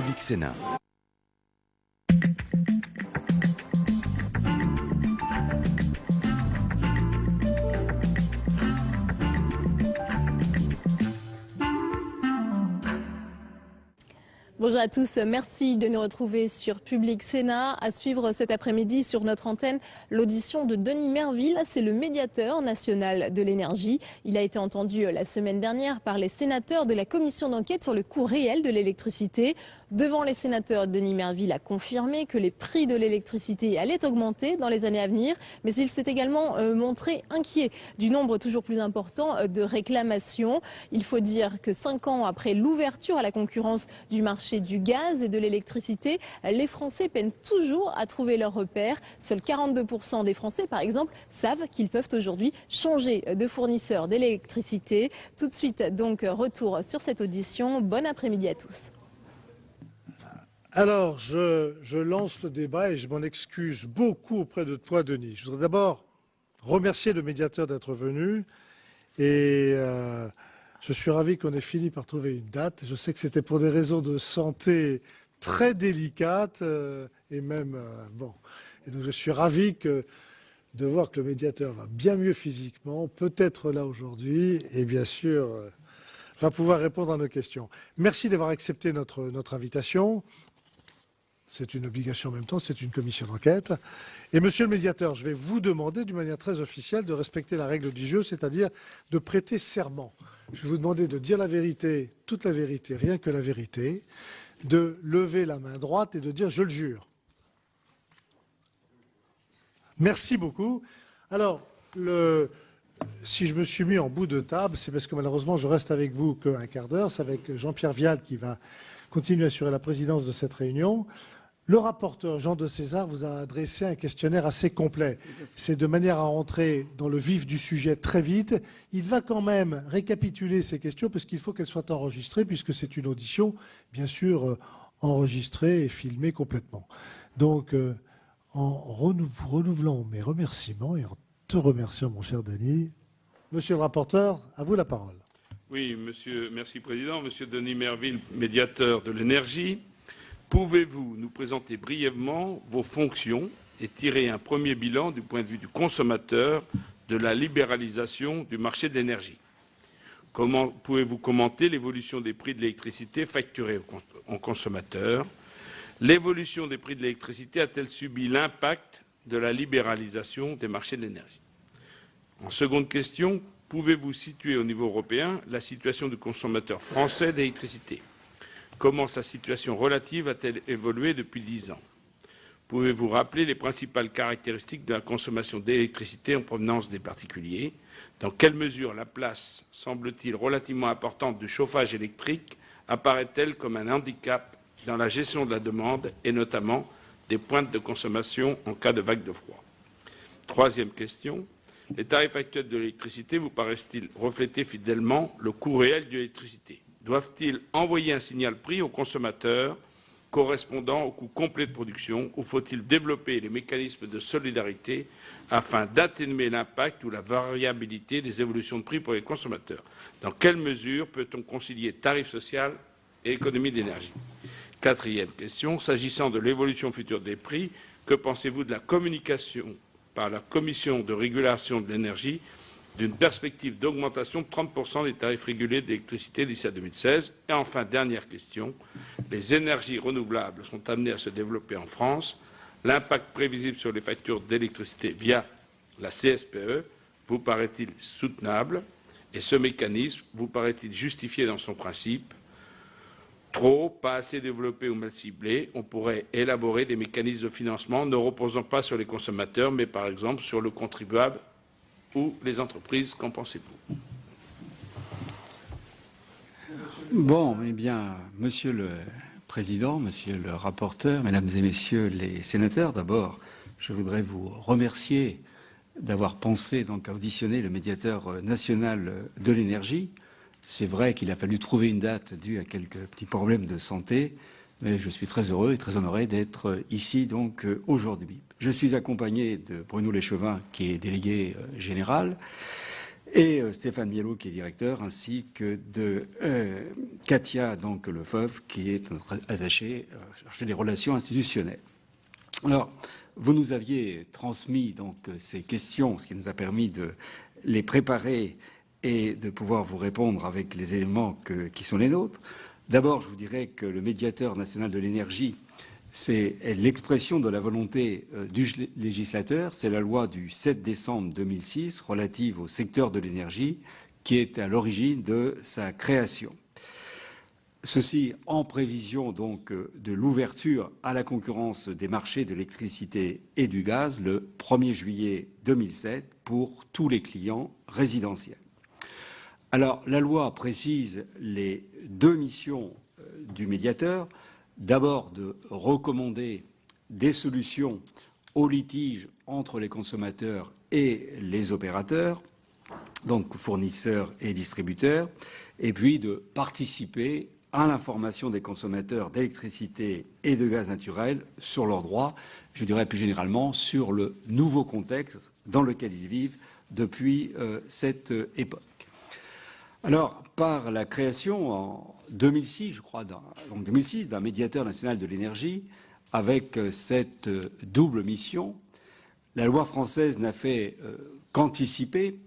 Public Sénat. Bonjour à tous, merci de nous retrouver sur Public Sénat. À suivre cet après-midi sur notre antenne, l'audition de Denis Merville, c'est le médiateur national de l'énergie. Il a été entendu la semaine dernière par les sénateurs de la commission d'enquête sur le coût réel de l'électricité. Devant les sénateurs, Denis Merville a confirmé que les prix de l'électricité allaient augmenter dans les années à venir, mais il s'est également montré inquiet du nombre toujours plus important de réclamations. Il faut dire que 5 ans après l'ouverture à la concurrence du marché du gaz et de l'électricité, les Français peinent toujours à trouver leur repère. Seuls 42% des Français, par exemple, savent qu'ils peuvent aujourd'hui changer de fournisseur d'électricité. Tout de suite, donc, retour sur cette audition. Bon après-midi à tous. Alors, je lance le débat et je m'en excuse beaucoup auprès de toi, Denis. Je voudrais d'abord remercier le médiateur d'être venu et je suis ravi qu'on ait fini par trouver une date. Je sais que c'était pour des raisons de santé très délicates et même, bon. Et donc, je suis ravi de voir que le médiateur va bien mieux physiquement, peut être là aujourd'hui et bien sûr va pouvoir répondre à nos questions. Merci d'avoir accepté notre invitation. C'est une obligation en même temps, c'est une commission d'enquête. Et monsieur le médiateur, je vais vous demander d'une manière très officielle de respecter la règle du jeu, c'est-à-dire de prêter serment. Je vais vous demander de dire la vérité, toute la vérité, rien que la vérité, de lever la main droite et de dire « je le jure ». Merci beaucoup. Alors, si je me suis mis en bout de table, c'est parce que malheureusement je reste avec vous qu'un quart d'heure. C'est avec Jean-Pierre Vial qui va continuer à assurer la présidence de cette réunion. Le rapporteur Jean de César vous a adressé un questionnaire assez complet. C'est de manière à rentrer dans le vif du sujet très vite. Il va quand même récapituler ces questions parce qu'il faut qu'elles soient enregistrées puisque c'est une audition, bien sûr, enregistrée et filmée complètement. Donc, en renouvelant mes remerciements et en te remerciant, mon cher Denis, monsieur le rapporteur, à vous la parole. Oui, merci Président. Monsieur Denis Merville, médiateur de l'énergie. Pouvez-vous nous présenter brièvement vos fonctions et tirer un premier bilan du point de vue du consommateur de la libéralisation du marché de l'énergie? Comment pouvez-vous commenter l'évolution des prix de l'électricité facturés aux consommateurs? L'évolution des prix de l'électricité a-t-elle subi l'impact de la libéralisation des marchés de l'énergie? En seconde question, pouvez-vous situer au niveau européen la situation du consommateur français d'électricité? Comment sa situation relative a-t-elle évolué depuis 10 ans? Pouvez-vous rappeler les principales caractéristiques de la consommation d'électricité en provenance des particuliers? Dans quelle mesure la place, semble-t-il, relativement importante du chauffage électrique apparaît-elle comme un handicap dans la gestion de la demande et notamment des pointes de consommation en cas de vague de froid? Troisième question. Les tarifs actuels de l'électricité vous paraissent-ils refléter fidèlement le coût réel de l'électricité? Doivent-ils envoyer un signal prix aux consommateurs correspondant au coût complet de production ou faut-il développer les mécanismes de solidarité afin d'atténuer l'impact ou la variabilité des évolutions de prix pour les consommateurs? Dans quelle mesure peut-on concilier tarif social et économie d'énergie? Quatrième question, s'agissant de l'évolution future des prix, que pensez-vous de la communication par la Commission de régulation de l'énergie d'une perspective d'augmentation de 30% des tarifs régulés d'électricité d'ici à 2016. Et enfin, dernière question, les énergies renouvelables sont amenées à se développer en France. L'impact prévisible sur les factures d'électricité via la CSPE vous paraît-il soutenable? Et ce mécanisme vous paraît-il justifié dans son principe? Trop, pas assez développé ou mal ciblé, on pourrait élaborer des mécanismes de financement ne reposant pas sur les consommateurs, mais par exemple sur le contribuable ou les entreprises. Qu'en pensez-vous? Bon, eh bien, Monsieur le Président, Monsieur le rapporteur, Mesdames et Messieurs les sénateurs, d'abord, je voudrais vous remercier d'avoir pensé donc à auditionner le médiateur national de l'énergie. C'est vrai qu'il a fallu trouver une date due à quelques petits problèmes de santé, mais je suis très heureux et très honoré d'être ici donc aujourd'hui. Je suis accompagné de Bruno Léchevin, qui est délégué général, et Stéphane Miellot, qui est directeur, ainsi que de Katia donc, Lefebvre, qui est attachée chargée des relations institutionnelles. Alors, vous nous aviez transmis donc ces questions, ce qui nous a permis de les préparer et de pouvoir vous répondre avec les éléments qui sont les nôtres. D'abord, je vous dirais que le médiateur national de l'énergie, c'est l'expression de la volonté du législateur. C'est la loi du 7 décembre 2006 relative au secteur de l'énergie qui est à l'origine de sa création. Ceci en prévision donc de l'ouverture à la concurrence des marchés de l'électricité et du gaz le 1er juillet 2007 pour tous les clients résidentiels. Alors, la loi précise les deux missions du médiateur. D'abord, de recommander des solutions aux litiges entre les consommateurs et les opérateurs, donc fournisseurs et distributeurs, et puis de participer à l'information des consommateurs d'électricité et de gaz naturel sur leurs droits, je dirais plus généralement sur le nouveau contexte dans lequel ils vivent depuis cette époque. Alors, par la création en 2006, je crois, d'un médiateur national de l'énergie, avec cette double mission, la loi française n'a fait qu'anticiper,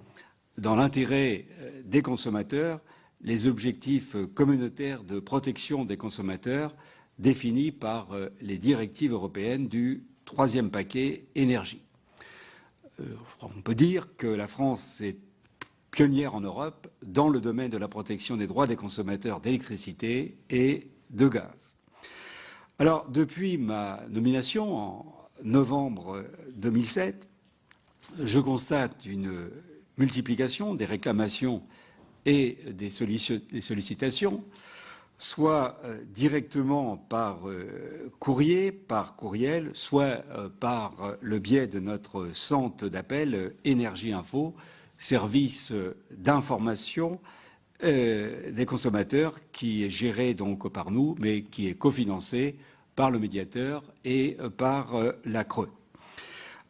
dans l'intérêt des consommateurs, les objectifs communautaires de protection des consommateurs définis par les directives européennes du troisième paquet énergie. On peut dire que la France est pionnière en Europe dans le domaine de la protection des droits des consommateurs d'électricité et de gaz. Alors, depuis ma nomination en novembre 2007, je constate une multiplication des réclamations et des sollicitations, soit directement par courrier, par courriel, soit par le biais de notre centre d'appel Énergie Info, service d'information des consommateurs qui est géré donc par nous, mais qui est cofinancé par le médiateur et par la CRE.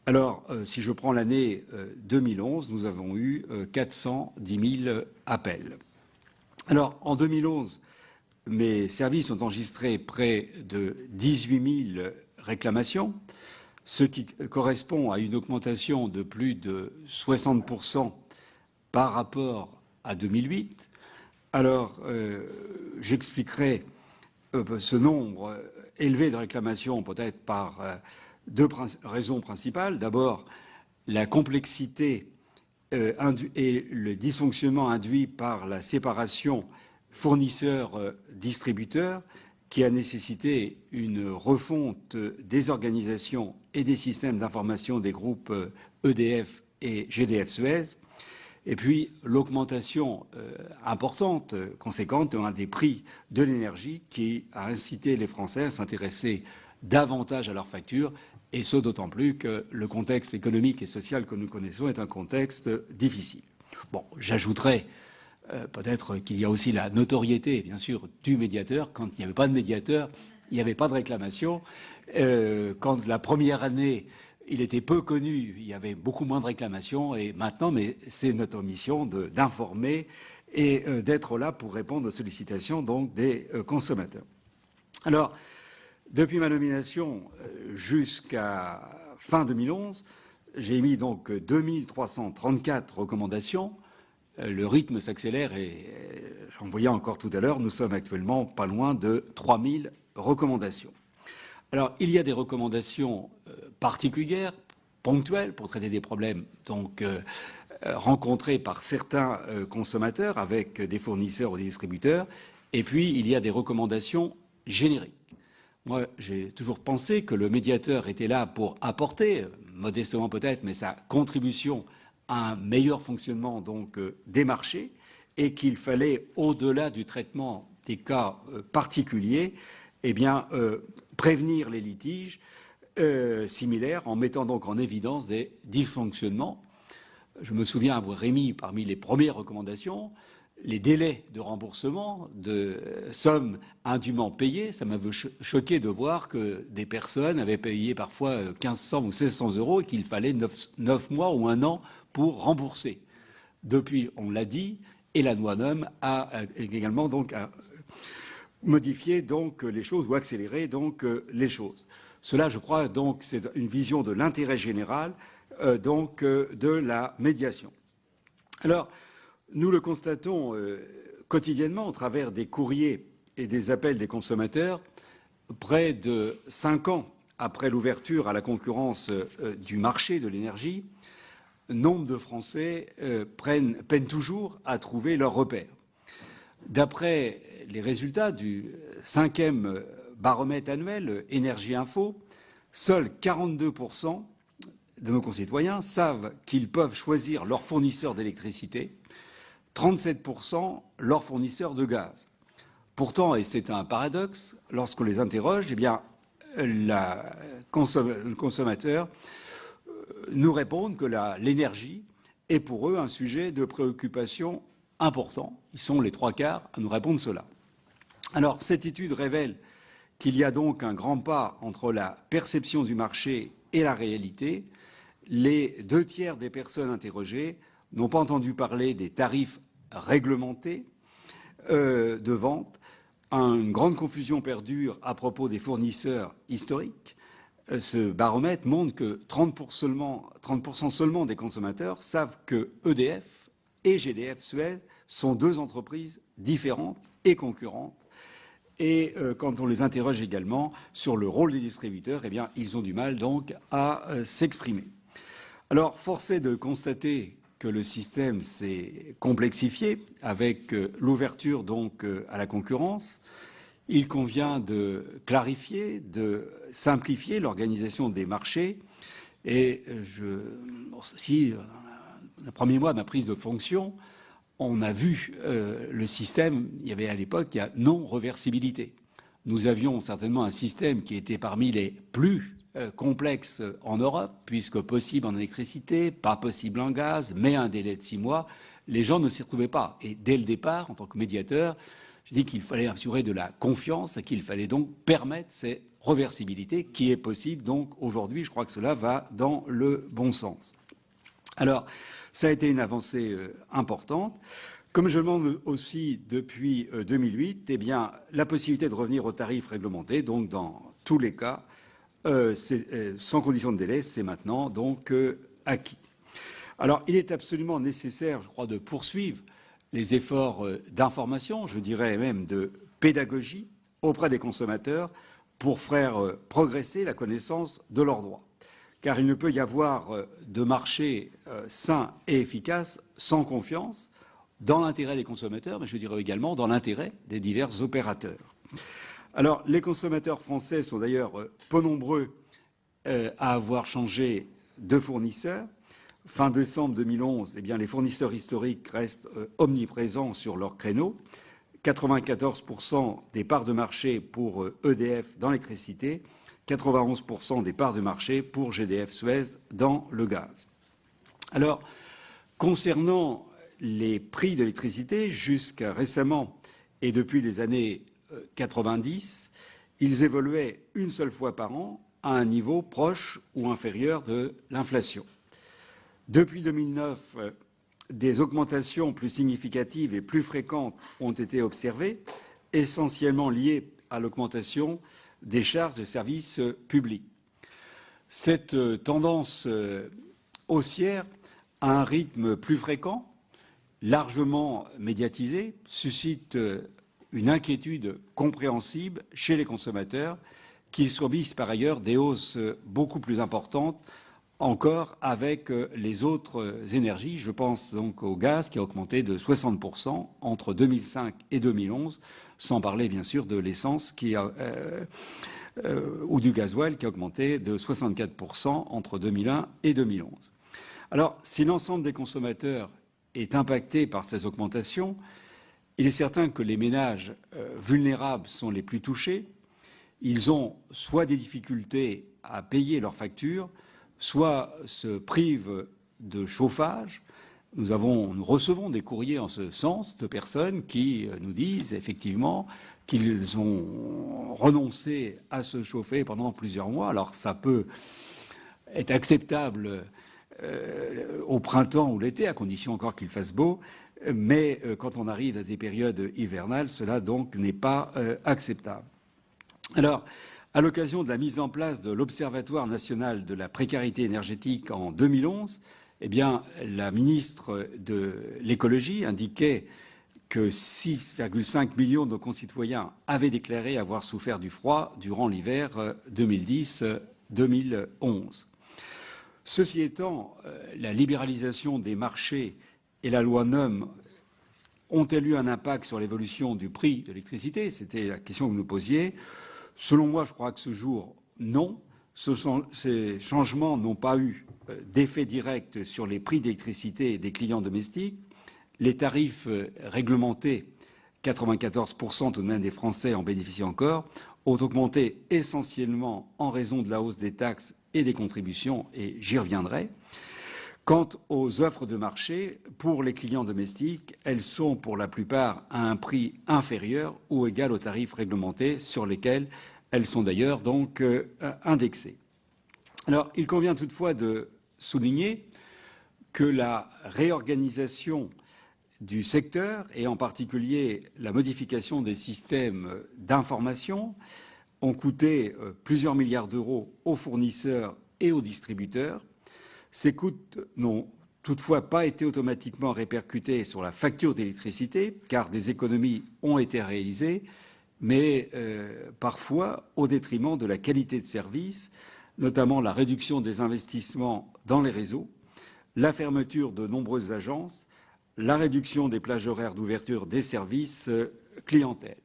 Alors, si je prends l'année 2011, nous avons eu 410 000 appels. Alors, en 2011, mes services ont enregistré près de 18 000 réclamations, ce qui correspond à une augmentation de plus de 60% par rapport à 2008. Alors, j'expliquerai ce nombre élevé de réclamations peut-être par deux raisons principales. D'abord, la complexité et le dysfonctionnement induit par la séparation fournisseurs-distributeurs qui a nécessité une refonte des organisations et des systèmes d'information des groupes EDF et GDF Suez, et puis l'augmentation importante, conséquente, des prix de l'énergie qui a incité les Français à s'intéresser davantage à leurs factures, et ce d'autant plus que le contexte économique et social que nous connaissons est un contexte difficile. Bon, j'ajouterai peut-être qu'il y a aussi la notoriété, bien sûr, du médiateur. Quand il n'y avait pas de médiateur, il n'y avait pas de réclamation. Quand la première année, il était peu connu, il y avait beaucoup moins de réclamations. Et maintenant, mais c'est notre mission d'informer et d'être là pour répondre aux sollicitations donc, des consommateurs. Alors, depuis ma nomination jusqu'à fin 2011, j'ai émis donc 2334 recommandations. Le rythme s'accélère et j'en voyais encore tout à l'heure, nous sommes actuellement pas loin de 3000 recommandations. Alors, il y a des recommandations particulières, ponctuelles, pour traiter des problèmes donc rencontrés par certains consommateurs avec des fournisseurs ou des distributeurs, et puis il y a des recommandations génériques. Moi, j'ai toujours pensé que le médiateur était là pour apporter, modestement peut-être, mais sa contribution à un meilleur fonctionnement donc des marchés, et qu'il fallait, au-delà du traitement des cas particuliers, eh bien, prévenir les litiges similaires en mettant donc en évidence des dysfonctionnements. Je me souviens avoir émis parmi les premières recommandations les délais de remboursement de sommes indûment payées. Ça m'avait choqué de voir que des personnes avaient payé parfois 1500 ou 1600 euros et qu'il fallait 9 mois ou 1 an pour rembourser. depuis, on l'a dit, et la loi NOM a également donc modifié donc les choses ou accéléré donc les choses. Cela, je crois, donc, c'est une vision de l'intérêt général de la médiation. Alors, nous le constatons quotidiennement au travers des courriers et des appels des consommateurs, près de 5 ans après l'ouverture à la concurrence du marché de l'énergie, nombre de Français peinent toujours à trouver leur repère. D'après les résultats du 5e baromètre annuel Énergie Info, seuls 42% de nos concitoyens savent qu'ils peuvent choisir leur fournisseur d'électricité, 37% leur fournisseur de gaz. Pourtant, et c'est un paradoxe, lorsqu'on les interroge, eh bien, le consommateur nous répondent que l'énergie est pour eux un sujet de préoccupation important. Ils sont les 3/4 à nous répondre cela. Alors, cette étude révèle qu'il y a donc un grand pas entre la perception du marché et la réalité. Les 2/3 des personnes interrogées n'ont pas entendu parler des tarifs réglementés de vente. Une grande confusion perdure à propos des fournisseurs historiques. Ce baromètre montre que 30% seulement des consommateurs savent que EDF et GDF Suez sont 2 entreprises différentes et concurrentes. Et quand on les interroge également sur le rôle des distributeurs, eh bien, ils ont du mal donc à s'exprimer. Alors, force est de constater que le système s'est complexifié avec l'ouverture donc à la concurrence. Il convient de clarifier, de simplifier l'organisation des marchés. Et le premier mois de ma prise de fonction, on a vu le système, il y avait à l'époque non-reversibilité. Nous avions certainement un système qui était parmi les plus complexes en Europe, puisque possible en électricité, pas possible en gaz, mais un délai de 6 mois. Les gens ne s'y retrouvaient pas. Et dès le départ, en tant que médiateur, je dis qu'il fallait assurer de la confiance et qu'il fallait donc permettre ces reversibilités qui est possible. Donc aujourd'hui, je crois que cela va dans le bon sens. Alors, ça a été une avancée importante. Comme je demande aussi depuis 2008, eh bien, la possibilité de revenir aux tarifs réglementés, donc dans tous les cas, sans condition de délai, c'est maintenant donc acquis. Alors, il est absolument nécessaire, je crois, de poursuivre les efforts d'information, je dirais même de pédagogie auprès des consommateurs pour faire progresser la connaissance de leurs droits. Car il ne peut y avoir de marché sain et efficace sans confiance dans l'intérêt des consommateurs, mais je dirais également dans l'intérêt des divers opérateurs. Alors, les consommateurs français sont d'ailleurs peu nombreux à avoir changé de fournisseur. Fin décembre 2011, eh bien, les fournisseurs historiques restent omniprésents sur leur créneau. 94% des parts de marché pour EDF dans l'électricité, 91% des parts de marché pour GDF Suez dans le gaz. Alors, concernant les prix de l'électricité, jusqu'à récemment et depuis les années 90, ils évoluaient une seule fois par an à un niveau proche ou inférieur de l'inflation. Depuis 2009, des augmentations plus significatives et plus fréquentes ont été observées, essentiellement liées à l'augmentation des charges de services publics. Cette tendance haussière, à un rythme plus fréquent, largement médiatisé, suscite une inquiétude compréhensible chez les consommateurs qui subissent par ailleurs des hausses beaucoup plus importantes encore avec les autres énergies. Je pense donc au gaz qui a augmenté de 60% entre 2005 et 2011, sans parler bien sûr de l'essence ou du gasoil qui a augmenté de 64% entre 2001 et 2011. Alors, si l'ensemble des consommateurs est impacté par ces augmentations, il est certain que les ménages vulnérables sont les plus touchés. Ils ont soit des difficultés à payer leurs factures, soit se privent de chauffage. Nous recevons des courriers en ce sens de personnes qui nous disent effectivement qu'ils ont renoncé à se chauffer pendant plusieurs mois. Alors ça peut être acceptable au printemps ou l'été, à condition encore qu'il fasse beau. Mais quand on arrive à des périodes hivernales, cela donc n'est pas acceptable. Alors, à l'occasion de la mise en place de l'Observatoire national de la précarité énergétique en 2011, eh bien, la ministre de l'écologie indiquait que 6,5 millions de nos concitoyens avaient déclaré avoir souffert du froid durant l'hiver 2010-2011. Ceci étant, la libéralisation des marchés et la loi NOM ont-elles eu un impact sur l'évolution du prix de l'électricité? C'était la question que vous nous posiez. Selon moi, je crois que ce jour, non. Ces changements n'ont pas eu d'effet direct sur les prix d'électricité des clients domestiques. Les tarifs réglementés, 94% tout de même des Français en bénéficient encore, ont augmenté essentiellement en raison de la hausse des taxes et des contributions, et j'y reviendrai. Quant aux offres de marché, pour les clients domestiques, elles sont pour la plupart à un prix inférieur ou égal aux tarifs réglementés sur lesquels elles sont d'ailleurs donc indexées. Alors, il convient toutefois de souligner que la réorganisation du secteur et en particulier la modification des systèmes d'information ont coûté plusieurs milliards d'euros aux fournisseurs et aux distributeurs. Ces coûts n'ont toutefois pas été automatiquement répercutés sur la facture d'électricité, car des économies ont été réalisées, mais parfois au détriment de la qualité de service, notamment la réduction des investissements dans les réseaux, la fermeture de nombreuses agences, la réduction des plages horaires d'ouverture des services clientèle.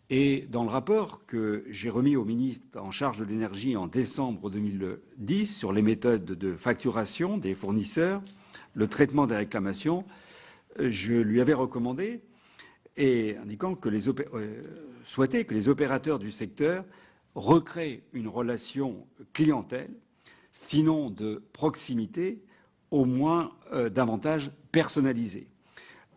Et dans le rapport que j'ai remis au ministre en charge de l'énergie en décembre 2010 sur les méthodes de facturation des fournisseurs, le traitement des réclamations, je lui avais recommandé, et indiquant que souhaitait que les opérateurs du secteur recréent une relation clientèle, sinon de proximité, au moins davantage personnalisée.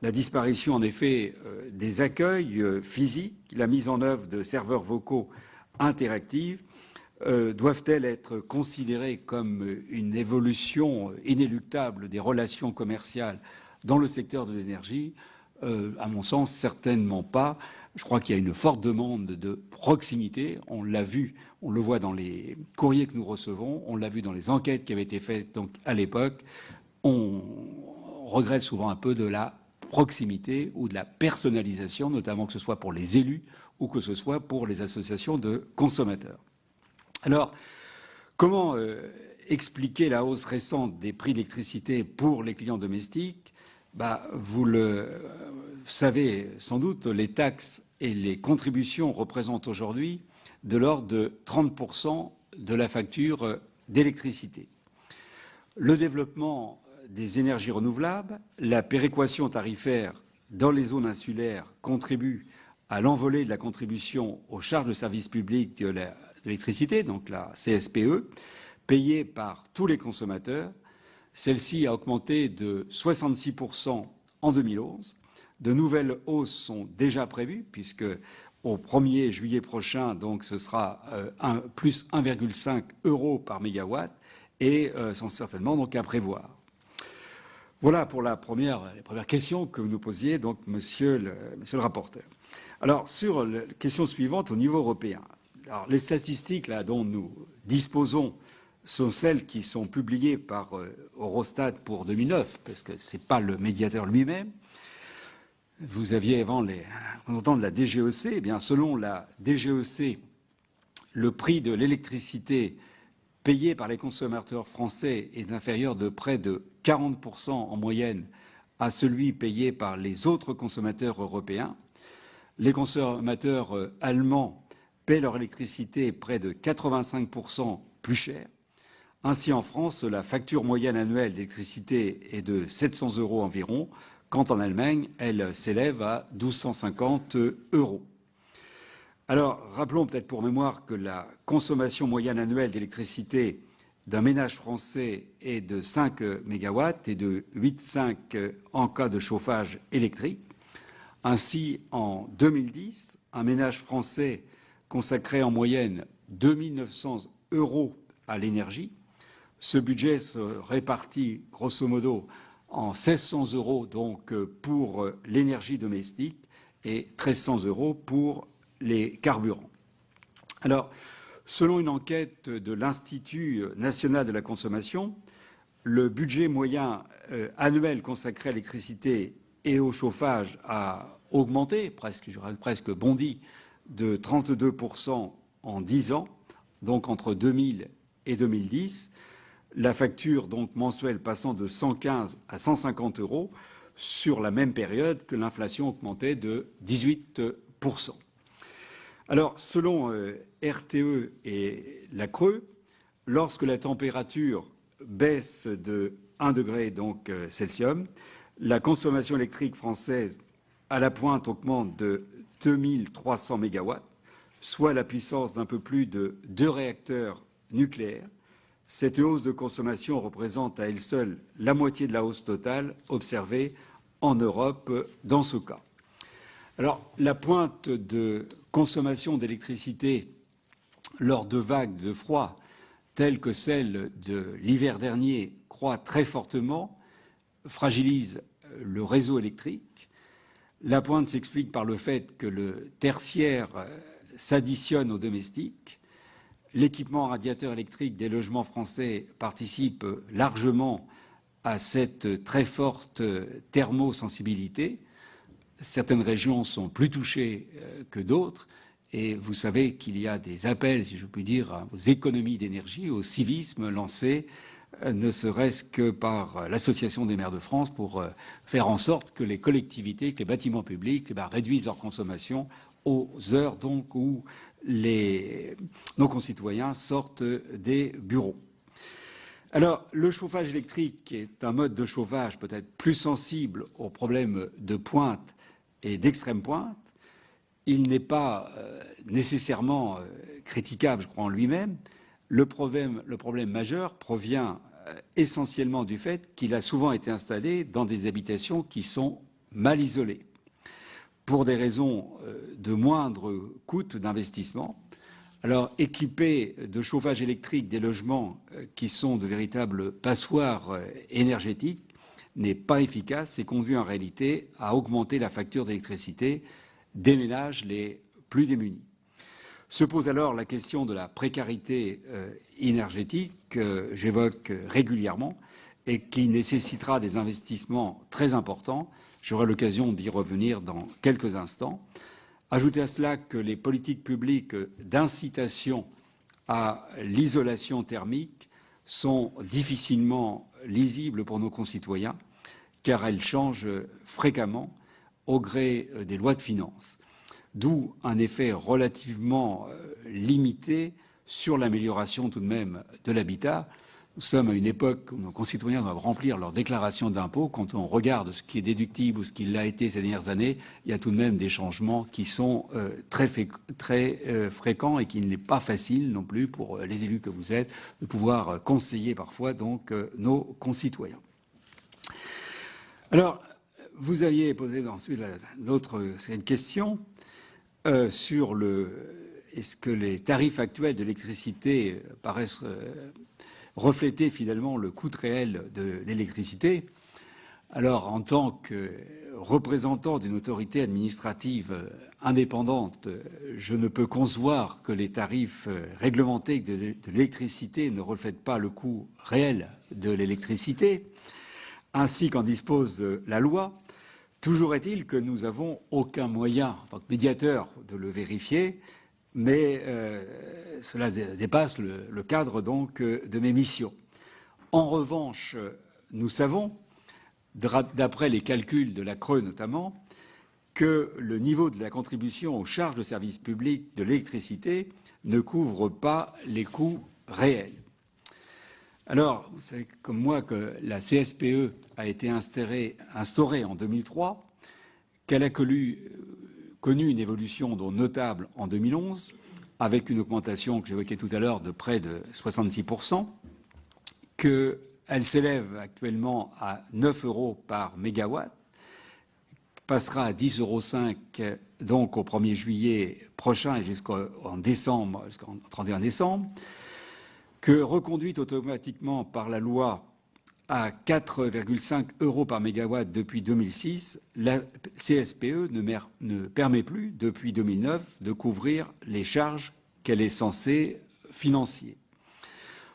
La disparition, en effet, des accueils physiques, la mise en œuvre de serveurs vocaux interactifs, doivent-elles être considérées comme une évolution inéluctable des relations commerciales dans le secteur de l'énergie? À mon sens, certainement pas. Je crois qu'il y a une forte demande de proximité. On l'a vu, on le voit dans les courriers que nous recevons, on l'a vu dans les enquêtes qui avaient été faites donc, à l'époque. On regrette souvent un peu de la proximité ou de la personnalisation, notamment que ce soit pour les élus ou que ce soit pour les associations de consommateurs. Alors, comment expliquer la hausse récente des prix d'électricité pour les clients domestiques? Vous le savez sans doute, les taxes et les contributions représentent aujourd'hui de l'ordre de 30% de la facture d'électricité. Le développement des énergies renouvelables, la péréquation tarifaire dans les zones insulaires contribue à l'envolée de la contribution aux charges de service public de l'électricité, donc la CSPE, payée par tous les consommateurs. Celle-ci a augmenté de 66% en 2011. De nouvelles hausses sont déjà prévues, puisque au 1er juillet prochain, donc, ce sera plus 1,5 € par mégawatt, et sont certainement donc à prévoir. Voilà pour les premières questions que vous nous posiez, donc, monsieur le rapporteur. Alors, sur la question suivante, au niveau européen. Alors, les statistiques là, dont nous disposons sont celles qui sont publiées par Eurostat pour 2009, parce que ce n'est pas le médiateur lui-même. Vous aviez avant les représentants de la DGEC. Eh bien, selon la DGEC, le prix de l'électricité payé par les consommateurs français est inférieur de près de 40% en moyenne à celui payé par les autres consommateurs européens. Les consommateurs allemands paient leur électricité près de 85% plus cher. Ainsi, en France, la facture moyenne annuelle d'électricité est de 700 € environ, quand en Allemagne, elle s'élève à 1 250 €. Alors, rappelons peut-être pour mémoire que la consommation moyenne annuelle d'électricité d'un ménage français est de 5 MW et de 8,5 en cas de chauffage électrique. Ainsi, en 2010, un ménage français consacrait en moyenne 2 900 € à l'énergie, Ce budget se répartit grosso modo en 1 600 € donc pour l'énergie domestique et 1 300 € pour les carburants. Alors, selon une enquête de l'Institut national de la consommation, le budget moyen annuel consacré à l'électricité et au chauffage a augmenté, presque bondi, de 32% en 10 ans, donc entre 2000 et 2010. La facture donc mensuelle passant de 115 à 150 € sur la même période que l'inflation augmentait de 18%. Alors, selon RTE et la Creux, lorsque la température baisse de 1 degré donc Celsius, la consommation électrique française à la pointe augmente de 2300 MW, soit la puissance d'un peu plus de 2 réacteurs nucléaires. Cette hausse de consommation représente à elle seule la moitié de la hausse totale observée en Europe dans ce cas. Alors, la pointe de consommation d'électricité lors de vagues de froid telles que celle de l'hiver dernier croît très fortement, fragilise le réseau électrique. La pointe s'explique par le fait que le tertiaire s'additionne au domestique. L'équipement radiateur électrique des logements français participe largement à cette très forte thermosensibilité. Certaines régions sont plus touchées que d'autres et vous savez qu'il y a des appels, si je puis dire, aux économies d'énergie, au civisme lancés, ne serait-ce que par l'Association des maires de France pour faire en sorte que les collectivités, que les bâtiments publics réduisent leur consommation aux heures donc où nos concitoyens sortent des bureaux. Alors, le chauffage électrique est un mode de chauffage peut-être plus sensible aux problèmes de pointe et d'extrême pointe. Il n'est pas nécessairement critiquable, je crois, en lui-même. Le problème majeur provient essentiellement du fait qu'il a souvent été installé dans des habitations qui sont mal isolées. Pour des raisons de moindre coût d'investissement. Alors, équiper de chauffage électrique des logements qui sont de véritables passoires énergétiques n'est pas efficace et conduit en réalité à augmenter la facture d'électricité des ménages les plus démunis. Se pose alors la question de la précarité énergétique que j'évoque régulièrement et qui nécessitera des investissements très importants. J'aurai l'occasion d'y revenir dans quelques instants. Ajoutez à cela que les politiques publiques d'incitation à l'isolation thermique sont difficilement lisibles pour nos concitoyens, car elles changent fréquemment au gré des lois de finances. D'où un effet relativement limité sur l'amélioration tout de même de l'habitat. Nous sommes à une époque où nos concitoyens doivent remplir leur déclaration d'impôt. Quand on regarde ce qui est déductible ou ce qui l'a été ces dernières années, il y a tout de même des changements qui sont très fréquents et qu'il n'est pas facile non plus pour les élus que vous êtes de pouvoir conseiller parfois donc nos concitoyens. Alors, vous aviez posé ensuite cette question sur est-ce que les tarifs actuels de l'électricité paraissent refléter finalement le coût réel de l'électricité. Alors, en tant que représentant d'une autorité administrative indépendante, je ne peux concevoir que les tarifs réglementés de l'électricité ne reflètent pas le coût réel de l'électricité, ainsi qu'en dispose la loi. Toujours est-il que nous n'avons aucun moyen, en tant que médiateur, de le vérifier, mais cela dépasse le cadre donc de mes missions. En revanche, nous savons, d'après les calculs de la Creux notamment, que le niveau de la contribution aux charges de service public de l'électricité ne couvre pas les coûts réels. Alors, vous savez comme moi que la CSPE a été instaurée en 2003, qu'elle a connu une évolution notable en 2011, avec une augmentation que j'évoquais tout à l'heure de près de 66%, qu'elle s'élève actuellement à 9 € par mégawatt, passera à 10,5 € donc au 1er juillet prochain et jusqu'en décembre, jusqu'en 31 décembre, que reconduite automatiquement par la loi à 4,5 € par mégawatt depuis 2006, la CSPE ne permet plus, depuis 2009, de couvrir les charges qu'elle est censée financer.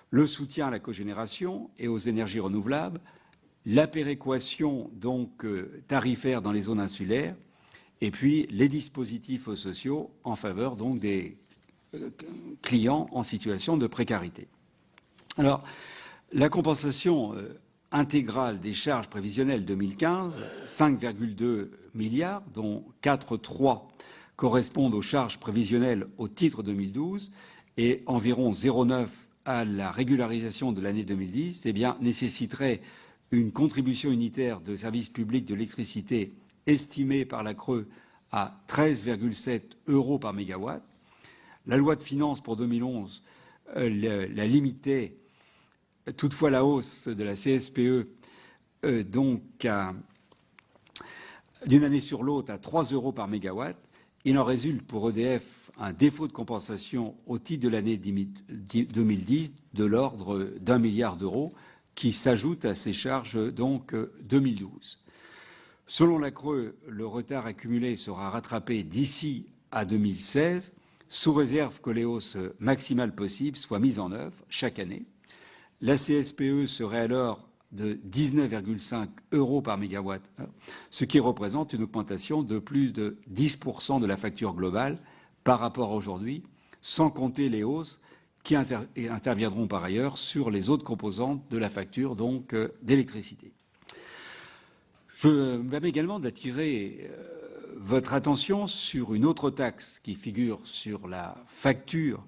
Le soutien à la cogénération et aux énergies renouvelables, la péréquation donc tarifaire dans les zones insulaires, et puis les dispositifs sociaux en faveur donc des clients en situation de précarité. Alors, la compensation intégrale des charges prévisionnelles 2015, 5,2 milliards, dont 4,3 correspondent aux charges prévisionnelles au titre 2012 et environ 0,9 à la régularisation de l'année 2010, eh bien, nécessiterait une contribution unitaire de service public de l'électricité estimée par la CRE à 13,7 € par mégawatt. La loi de finances pour 2011 la limitait. Toutefois, la hausse de la CSPE d'une année sur l'autre à 3 € par mégawatt, il en résulte pour EDF un défaut de compensation au titre de l'année 2010 de l'ordre d'1 milliard d'euros qui s'ajoute à ces charges donc 2012. Selon la CRE, le retard accumulé sera rattrapé d'ici à 2016, sous réserve que les hausses maximales possibles soient mises en œuvre chaque année. La CSPE serait alors de 19,5 € par mégawatt, ce qui représente une augmentation de plus de 10% de la facture globale par rapport à aujourd'hui, sans compter les hausses qui interviendront par ailleurs sur les autres composantes de la facture donc d'électricité. Je me permets également d'attirer votre attention sur une autre taxe qui figure sur la facture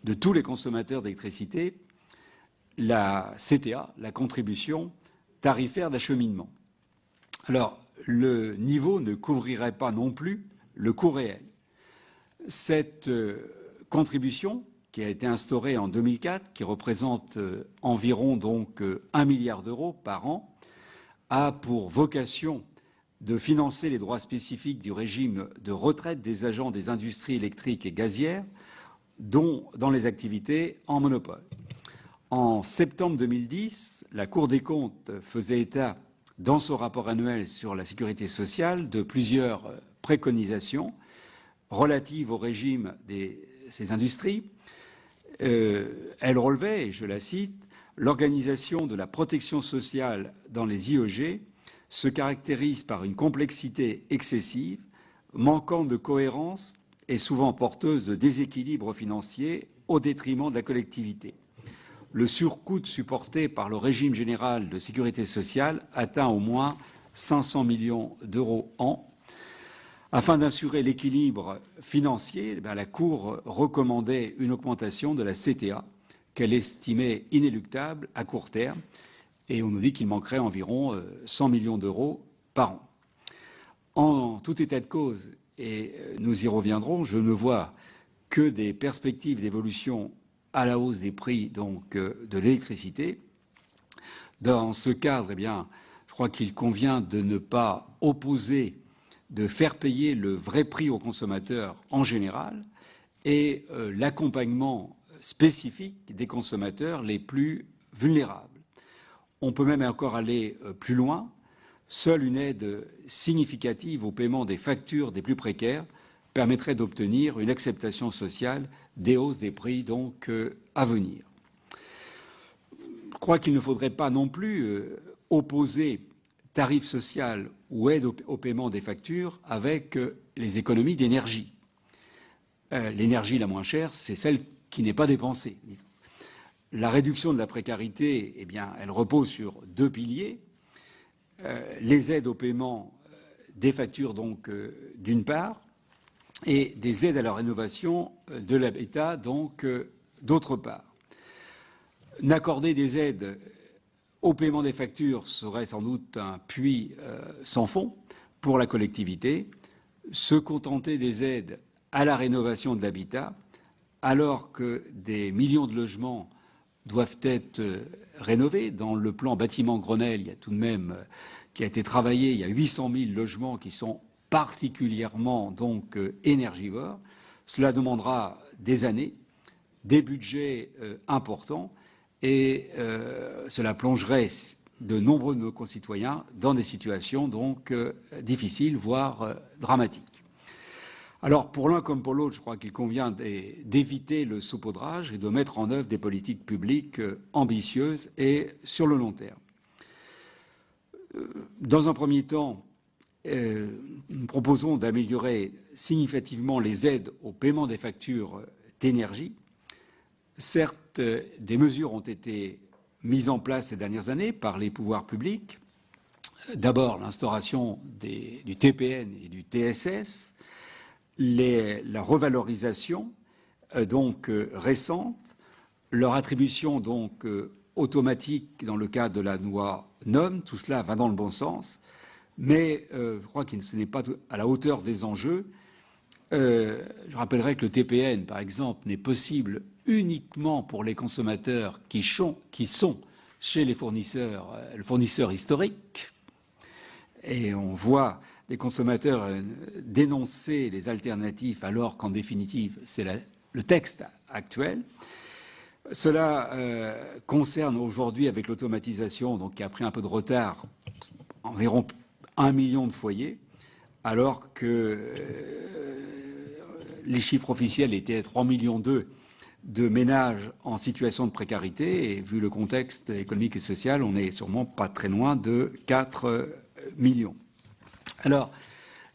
de tous les consommateurs d'électricité, la CTA, la contribution tarifaire d'acheminement. Alors, le niveau ne couvrirait pas non plus le coût réel. Cette contribution, qui a été instaurée en 2004, qui représente environ donc 1 milliard d'euros par an, a pour vocation de financer les droits spécifiques du régime de retraite des agents des industries électriques et gazières, dont dans les activités en monopole. En septembre 2010, la Cour des comptes faisait état, dans son rapport annuel sur la sécurité sociale, de plusieurs préconisations relatives au régime de ces industries. Elle relevait, et je la cite, « L'organisation de la protection sociale dans les IEG se caractérise par une complexité excessive, manquant de cohérence et souvent porteuse de déséquilibres financiers au détriment de la collectivité. Le surcoût supporté par le régime général de sécurité sociale atteint au moins 500 millions d'euros an. Afin d'assurer l'équilibre financier, la Cour recommandait une augmentation de la CTA qu'elle estimait inéluctable à court terme, et on nous dit qu'il manquerait environ 100 millions d'euros par an. En tout état de cause, et nous y reviendrons, je ne vois que des perspectives d'évolution à la hausse des prix donc de l'électricité. Dans ce cadre, eh bien, je crois qu'il convient de ne pas opposer, de faire payer le vrai prix aux consommateurs en général et l'accompagnement spécifique des consommateurs les plus vulnérables. On peut même encore aller plus loin. Seule une aide significative au paiement des factures des plus précaires permettrait d'obtenir une acceptation sociale des hausses des prix donc à venir. Je crois qu'il ne faudrait pas non plus opposer tarif social ou aide au paiement des factures avec les économies d'énergie. L'énergie la moins chère, c'est celle qui n'est pas dépensée. La réduction de la précarité, eh bien, elle repose sur deux piliers. Les aides au paiement des factures, donc, d'une part, et des aides à la rénovation de l'habitat, donc, d'autre part. N'accorder des aides au paiement des factures serait sans doute un puits sans fond pour la collectivité. Se contenter des aides à la rénovation de l'habitat, alors que des millions de logements doivent être rénovés. Dans le plan bâtiment Grenelle, il y a tout de même, qui a été travaillé, il y a 800 000 logements qui sont particulièrement donc énergivores. Cela demandera des années, des budgets importants et cela plongerait de nombreux de nos concitoyens dans des situations donc difficiles, voire dramatiques. Alors, pour l'un comme pour l'autre, je crois qu'il convient d'éviter le saupoudrage et de mettre en œuvre des politiques publiques ambitieuses et sur le long terme. Dans un premier temps, nous proposons d'améliorer significativement les aides au paiement des factures d'énergie. Certes, des mesures ont été mises en place ces dernières années par les pouvoirs publics. D'abord, l'instauration du TPN et du TSS, la revalorisation donc récente, leur attribution donc automatique dans le cadre de la loi NOM, tout cela va dans le bon sens, mais je crois que ce n'est pas à la hauteur des enjeux. Je rappellerai que le TPN, par exemple, n'est possible uniquement pour les consommateurs qui sont chez les fournisseurs, le fournisseur historique. Et on voit des consommateurs dénoncer les alternatives alors qu'en définitive, c'est le texte actuel. Cela concerne aujourd'hui, avec l'automatisation, donc qui a pris un peu de retard, environ 1 million de foyers, alors que les chiffres officiels étaient 3,2 millions de ménages en situation de précarité, et vu le contexte économique et social, on n'est sûrement pas très loin de 4 millions. Alors,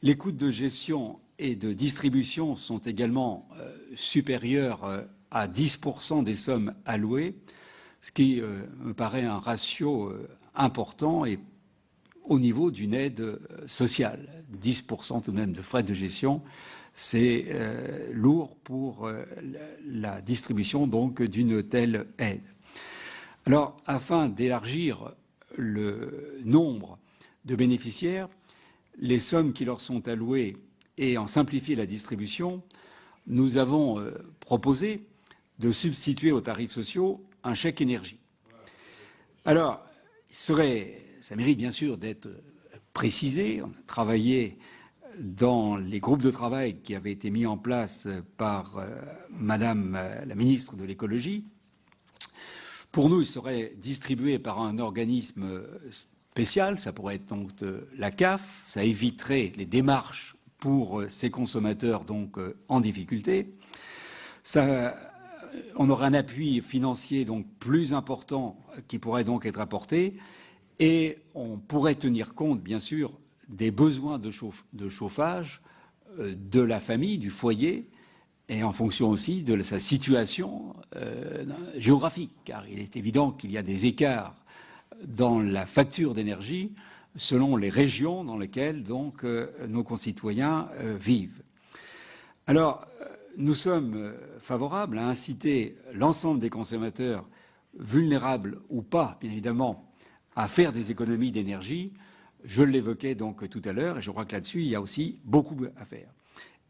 les coûts de gestion et de distribution sont également supérieurs à 10% des sommes allouées, ce qui me paraît un ratio important et au niveau d'une aide sociale. 10% tout de même de frais de gestion, c'est lourd pour la distribution donc d'une telle aide. Alors, afin d'élargir le nombre de bénéficiaires, les sommes qui leur sont allouées et en simplifier la distribution, nous avons proposé de substituer aux tarifs sociaux un chèque énergie. Alors, ça mérite bien sûr d'être précisé. On a travaillé dans les groupes de travail qui avaient été mis en place par Madame la ministre de l'écologie. Pour nous, il serait distribué par un organisme spécial, ça pourrait être donc la CAF, ça éviterait les démarches pour ces consommateurs donc en difficulté. On aurait un appui financier donc plus important qui pourrait donc être apporté et on pourrait tenir compte bien sûr des besoins de chauffage de la famille, du foyer, et en fonction aussi de sa situation géographique, car il est évident qu'il y a des écarts dans la facture d'énergie selon les régions dans lesquelles donc nos concitoyens vivent. Alors, nous sommes favorables à inciter l'ensemble des consommateurs, vulnérables ou pas, bien évidemment, à faire des économies d'énergie. Je l'évoquais donc tout à l'heure, et je crois que là-dessus, il y a aussi beaucoup à faire.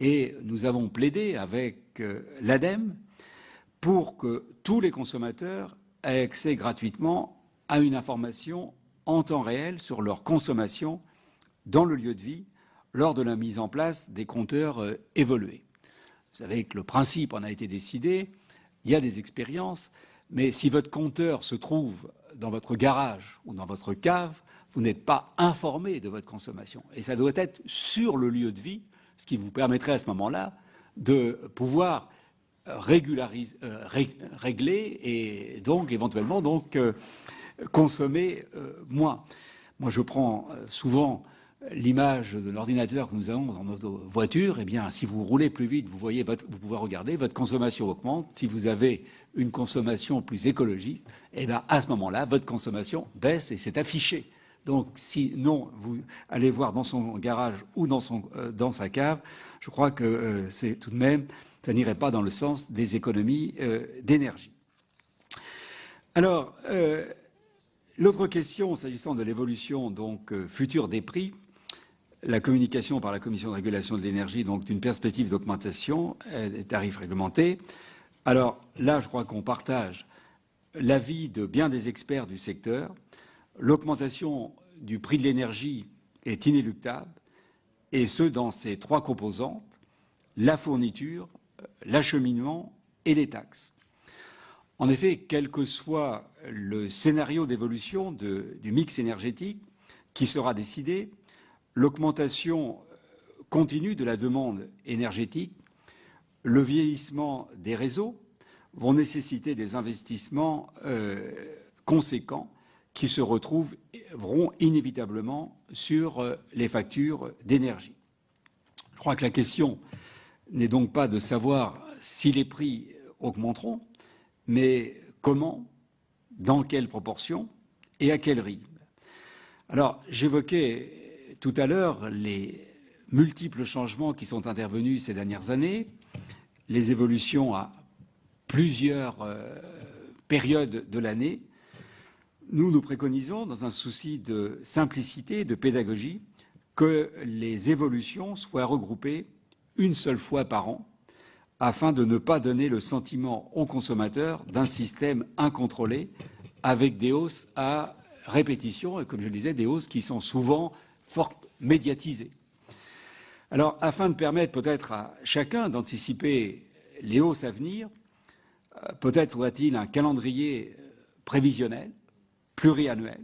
Et nous avons plaidé avec l'ADEME pour que tous les consommateurs aient accès gratuitement à une information en temps réel sur leur consommation dans le lieu de vie lors de la mise en place des compteurs évolués. Vous savez que le principe en a été décidé, il y a des expériences, mais si votre compteur se trouve dans votre garage ou dans votre cave, vous n'êtes pas informé de votre consommation. Et ça doit être sur le lieu de vie, ce qui vous permettrait à ce moment-là de pouvoir régler et donc éventuellement donc consommer moins. Moi, je prends souvent l'image de l'ordinateur que nous avons dans notre voiture. Eh bien, si vous roulez plus vite, vous pouvez regarder, votre consommation augmente. Si vous avez une consommation plus écologiste, eh bien, à ce moment-là, votre consommation baisse et c'est affiché. Donc, sinon, vous allez voir dans son garage ou dans sa cave, je crois que c'est tout de même, ça n'irait pas dans le sens des économies d'énergie. Alors, l'autre question, s'agissant de l'évolution donc future des prix, la communication par la Commission de régulation de l'énergie, donc d'une perspective d'augmentation des tarifs réglementés. Alors là, je crois qu'on partage l'avis de bien des experts du secteur. L'augmentation du prix de l'énergie est inéluctable, et ce, dans ses trois composantes, la fourniture, l'acheminement et les taxes. En effet, quel que soit le scénario d'évolution du mix énergétique qui sera décidé, l'augmentation continue de la demande énergétique, le vieillissement des réseaux vont nécessiter des investissements conséquents qui se retrouveront inévitablement sur les factures d'énergie. Je crois que la question n'est donc pas de savoir si les prix augmenteront, mais comment, dans quelle proportion et à quel rythme. Alors, j'évoquais tout à l'heure les multiples changements qui sont intervenus ces dernières années, les évolutions à plusieurs périodes de l'année. Nous préconisons, dans un souci de simplicité et de pédagogie, que les évolutions soient regroupées une seule fois par an, afin de ne pas donner le sentiment aux consommateurs d'un système incontrôlé, avec des hausses à répétition, et comme je le disais, des hausses qui sont souvent fort médiatisées. Alors, afin de permettre peut-être à chacun d'anticiper les hausses à venir, peut-être faudra-t-il un calendrier prévisionnel, pluriannuel.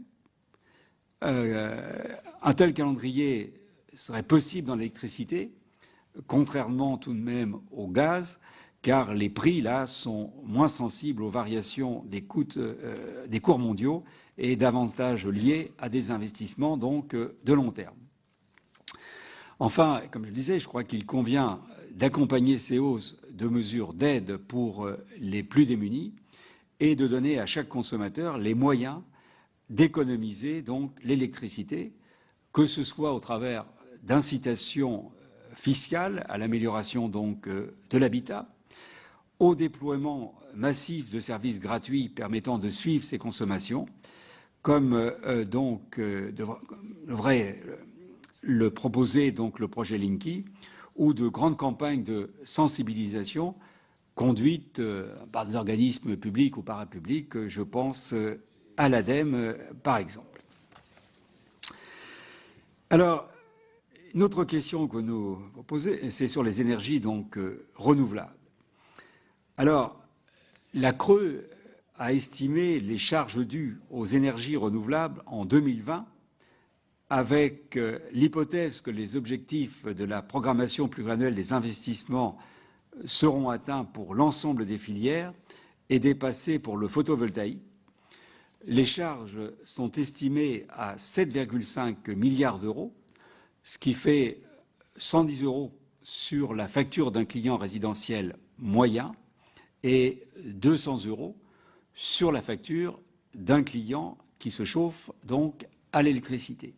Un tel calendrier serait possible dans l'électricité, contrairement tout de même au gaz, car les prix, là, sont moins sensibles aux variations des cours mondiaux et davantage liés à des investissements donc de long terme. Enfin, comme je le disais, je crois qu'il convient d'accompagner ces hausses de mesures d'aide pour les plus démunis et de donner à chaque consommateur les moyens d'économiser donc l'électricité, que ce soit au travers d'incitations fiscales à l'amélioration donc de l'habitat, au déploiement massif de services gratuits permettant de suivre ces consommations, comme devrait le proposer donc le projet Linky, ou de grandes campagnes de sensibilisation conduites par des organismes publics ou parapublics, je pense à l'ADEME par exemple. Alors, une autre question que nous posons, c'est sur les énergies donc renouvelables. Alors, la CRE a estimé les charges dues aux énergies renouvelables en 2020 avec l'hypothèse que les objectifs de la programmation pluriannuelle des investissements seront atteints pour l'ensemble des filières et dépassés pour le photovoltaïque. Les charges sont estimées à 7,5 milliards d'euros, ce qui fait 110 € sur la facture d'un client résidentiel moyen et 200 € sur la facture d'un client qui se chauffe donc à l'électricité.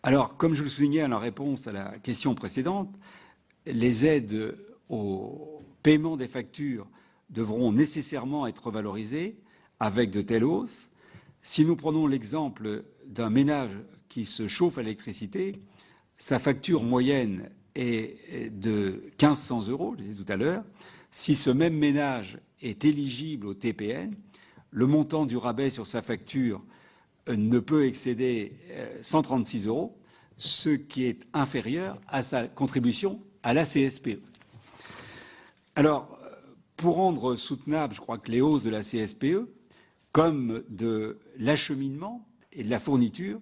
Alors, comme je le soulignais en réponse à la question précédente, les aides au paiement des factures devront nécessairement être revalorisées avec de telles hausses. Si nous prenons l'exemple d'un ménage qui se chauffe à l'électricité, sa facture moyenne est de 1 500 €, je l'ai dit tout à l'heure. Si ce même ménage est éligible au TPN, le montant du rabais sur sa facture ne peut excéder 136 €, ce qui est inférieur à sa contribution à la CSPE. Alors, pour rendre soutenable, je crois que les hausses de la CSPE, comme de l'acheminement et de la fourniture,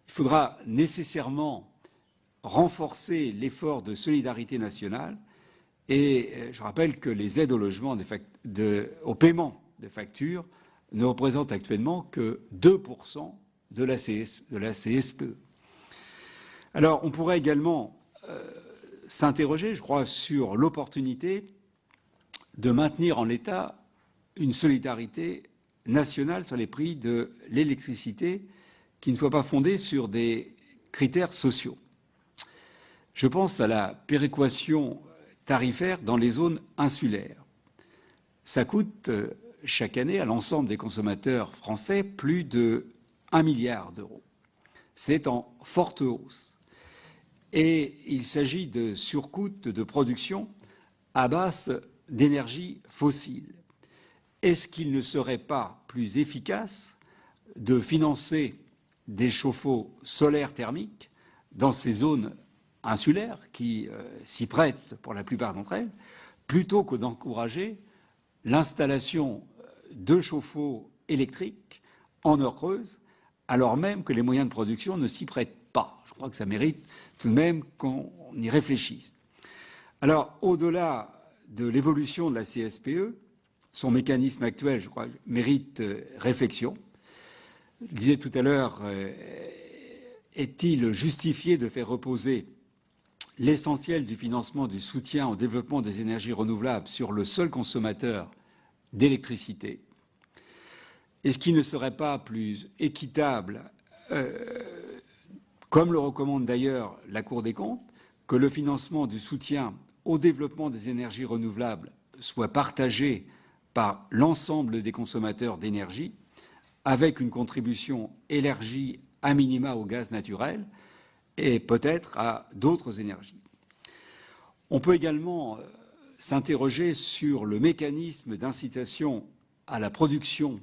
il faudra nécessairement renforcer l'effort de solidarité nationale. Et je rappelle que les aides au logement, au paiement des factures ne représentent actuellement que 2% de la CSPE. Alors, on pourrait également s'interroger, je crois, sur l'opportunité de maintenir en l'état une solidarité nationale sur les prix de l'électricité qui ne soit pas fondée sur des critères sociaux. Je pense à la péréquation tarifaire dans les zones insulaires. Ça coûte chaque année à l'ensemble des consommateurs français plus de 1 milliard d'euros. C'est en forte hausse. Et il s'agit de surcoûts de production à base d'énergie fossile. Est-ce qu'il ne serait pas plus efficace de financer des chauffe-eau solaires thermiques dans ces zones insulaires qui s'y prêtent pour la plupart d'entre elles, plutôt que d'encourager l'installation de chauffe-eau électriques en heure creuse, alors même que les moyens de production ne s'y prêtent pas. Je crois que ça mérite tout de même qu'on y réfléchisse. Alors, au-delà de l'évolution de la CSPE, son mécanisme actuel, je crois, mérite réflexion. Je disais tout à l'heure, est-il justifié de faire reposer l'essentiel du financement du soutien au développement des énergies renouvelables sur le seul consommateur d'électricité? Est-ce qu'il ne serait pas plus équitable, comme le recommande d'ailleurs la Cour des comptes, que le financement du soutien au développement des énergies renouvelables soit partagé par l'ensemble des consommateurs d'énergie, avec une contribution élargie à minima au gaz naturel et peut-être à d'autres énergies? On peut également s'interroger sur le mécanisme d'incitation à la production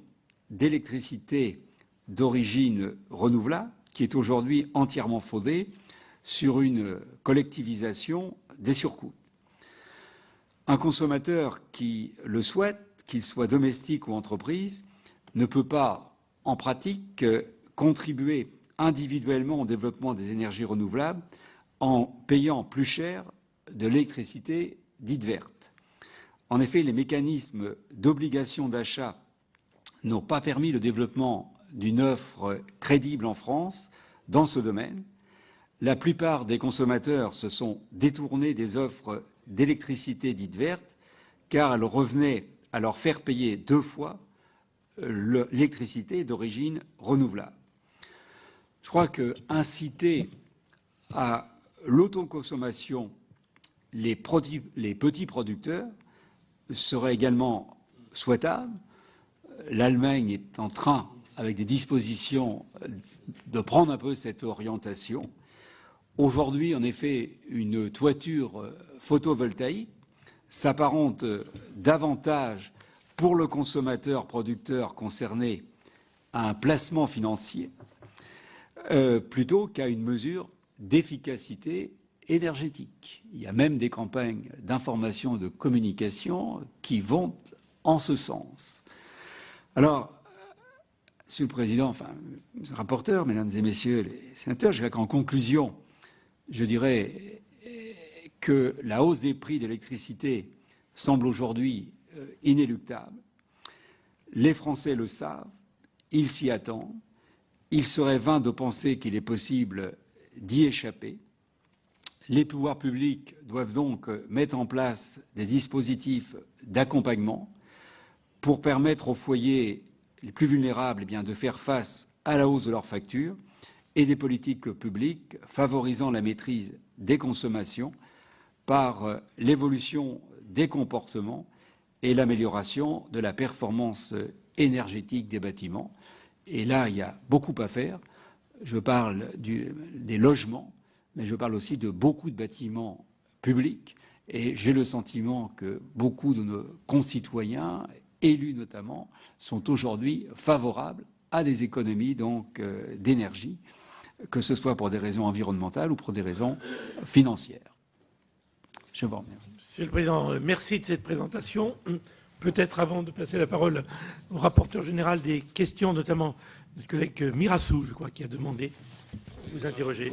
d'électricité d'origine renouvelable, qui est aujourd'hui entièrement fondé sur une collectivisation des surcoûts. Un consommateur qui le souhaite, qu'il soit domestique ou entreprise, ne peut pas, en pratique, contribuer individuellement au développement des énergies renouvelables en payant plus cher de l'électricité dite verte. En effet, les mécanismes d'obligation d'achat n'ont pas permis le développement d'une offre crédible en France dans ce domaine. La plupart des consommateurs se sont détournés des offres d'électricité dite verte car elles revenaient à leur faire payer 2 fois l'électricité d'origine renouvelable. Je crois que inciter à l'autoconsommation les petits producteurs serait également souhaitable. L'Allemagne est en train, avec des dispositions, de prendre un peu cette orientation. Aujourd'hui, en effet, une toiture photovoltaïque s'apparente davantage pour le consommateur producteur concerné à un placement financier plutôt qu'à une mesure d'efficacité énergétique. Il y a même des campagnes d'information et de communication qui vont en ce sens. Alors, Monsieur le Président, Monsieur le rapporteur, Mesdames et Messieurs les sénateurs, je dirais qu'en conclusion, je dirais que la hausse des prix de l'électricité semble aujourd'hui inéluctable. Les Français le savent, ils s'y attendent. Il serait vain de penser qu'il est possible d'y échapper. Les pouvoirs publics doivent donc mettre en place des dispositifs d'accompagnement pour permettre aux foyers les plus vulnérables de faire face à la hausse de leurs factures et des politiques publiques favorisant la maîtrise des consommations par l'évolution des comportements et l'amélioration de la performance énergétique des bâtiments. Et là, il y a beaucoup à faire. Je parle des logements, mais je parle aussi de beaucoup de bâtiments publics. Et j'ai le sentiment que beaucoup de nos concitoyens, élus notamment, sont aujourd'hui favorables à des économies d'énergie, que ce soit pour des raisons environnementales ou pour des raisons financières. Je vous remercie. Monsieur le Président, merci de cette présentation. Peut-être avant de passer la parole au rapporteur général, des questions, notamment notre collègue Mirassou, je crois, qui a demandé de vous interroger.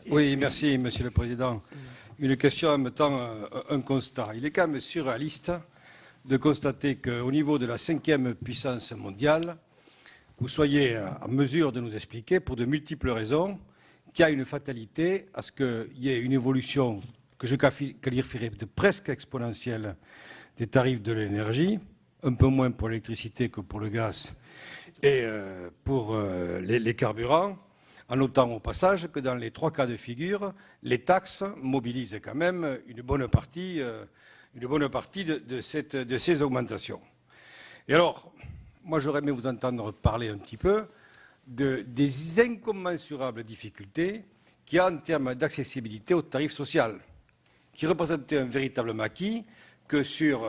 Oui, merci, Monsieur le Président. Une question en même temps un constat. Il est quand même surréaliste de constater qu'au niveau de la 5e puissance mondiale, vous soyez en mesure de nous expliquer, pour de multiples raisons, qu'il y a une fatalité à ce qu'il y ait une évolution que je qualifierais de presque exponentielle des tarifs de l'énergie, un peu moins pour l'électricité que pour le gaz et pour les carburants, en notant au passage que dans les 3 cas de figure, les taxes mobilisent quand même une bonne partie de ces augmentations. Et alors, moi j'aurais aimé vous entendre parler un petit peu des incommensurables difficultés qu'il y a en termes d'accessibilité aux tarifs sociaux, qui représentaient un véritable maquis que sur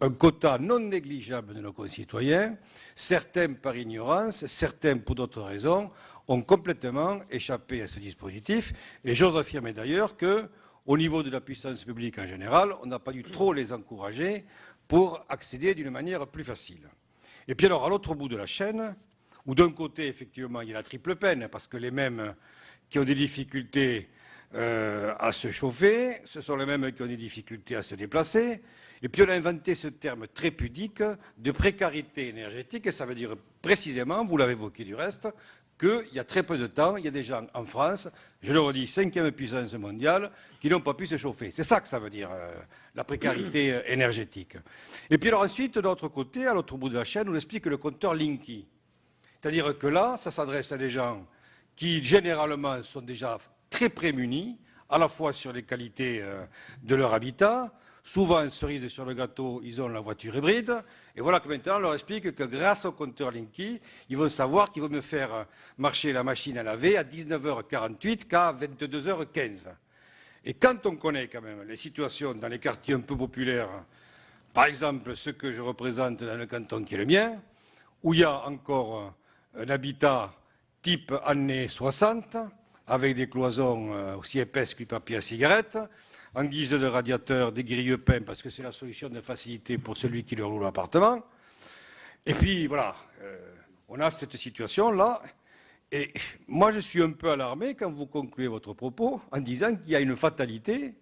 un quota non négligeable de nos concitoyens, certains par ignorance, certains pour d'autres raisons, ont complètement échappé à ce dispositif. Et j'ose affirmer d'ailleurs qu'au niveau de la puissance publique en général, on n'a pas dû trop les encourager pour accéder d'une manière plus facile. Et puis alors, à l'autre bout de la chaîne, où d'un côté, effectivement, il y a la triple peine, parce que les mêmes qui ont des difficultés à se chauffer, ce sont les mêmes qui ont des difficultés à se déplacer. Et puis on a inventé ce terme très pudique de précarité énergétique, et ça veut dire précisément, vous l'avez évoqué du reste, qu'il y a très peu de temps, il y a des gens en France, je le redis, 5e puissance mondiale, qui n'ont pas pu se chauffer. C'est ça que ça veut dire, la précarité énergétique. Et puis alors ensuite, de l'autre côté, à l'autre bout de la chaîne, on explique le compteur Linky. C'est-à-dire que là, ça s'adresse à des gens qui, généralement, sont déjà très prémunis, à la fois sur les qualités de leur habitat. Souvent, cerise sur le gâteau, ils ont la voiture hybride. Et voilà que maintenant, on leur explique que grâce au compteur Linky, ils vont savoir qu'ils vont me faire marcher la machine à laver à 19h48 qu'à 22h15. Et quand on connaît quand même les situations dans les quartiers un peu populaires, par exemple ceux que je représente dans le canton qui est le mien, où il y a encore un habitat type années 60, avec des cloisons aussi épaisses que le papier à cigarette, en guise de radiateur, des grilles peints, parce que c'est la solution de facilité pour celui qui leur loue l'appartement. Et puis, voilà, on a cette situation-là. Et moi, je suis un peu alarmé quand vous concluez votre propos en disant qu'il y a une fatalité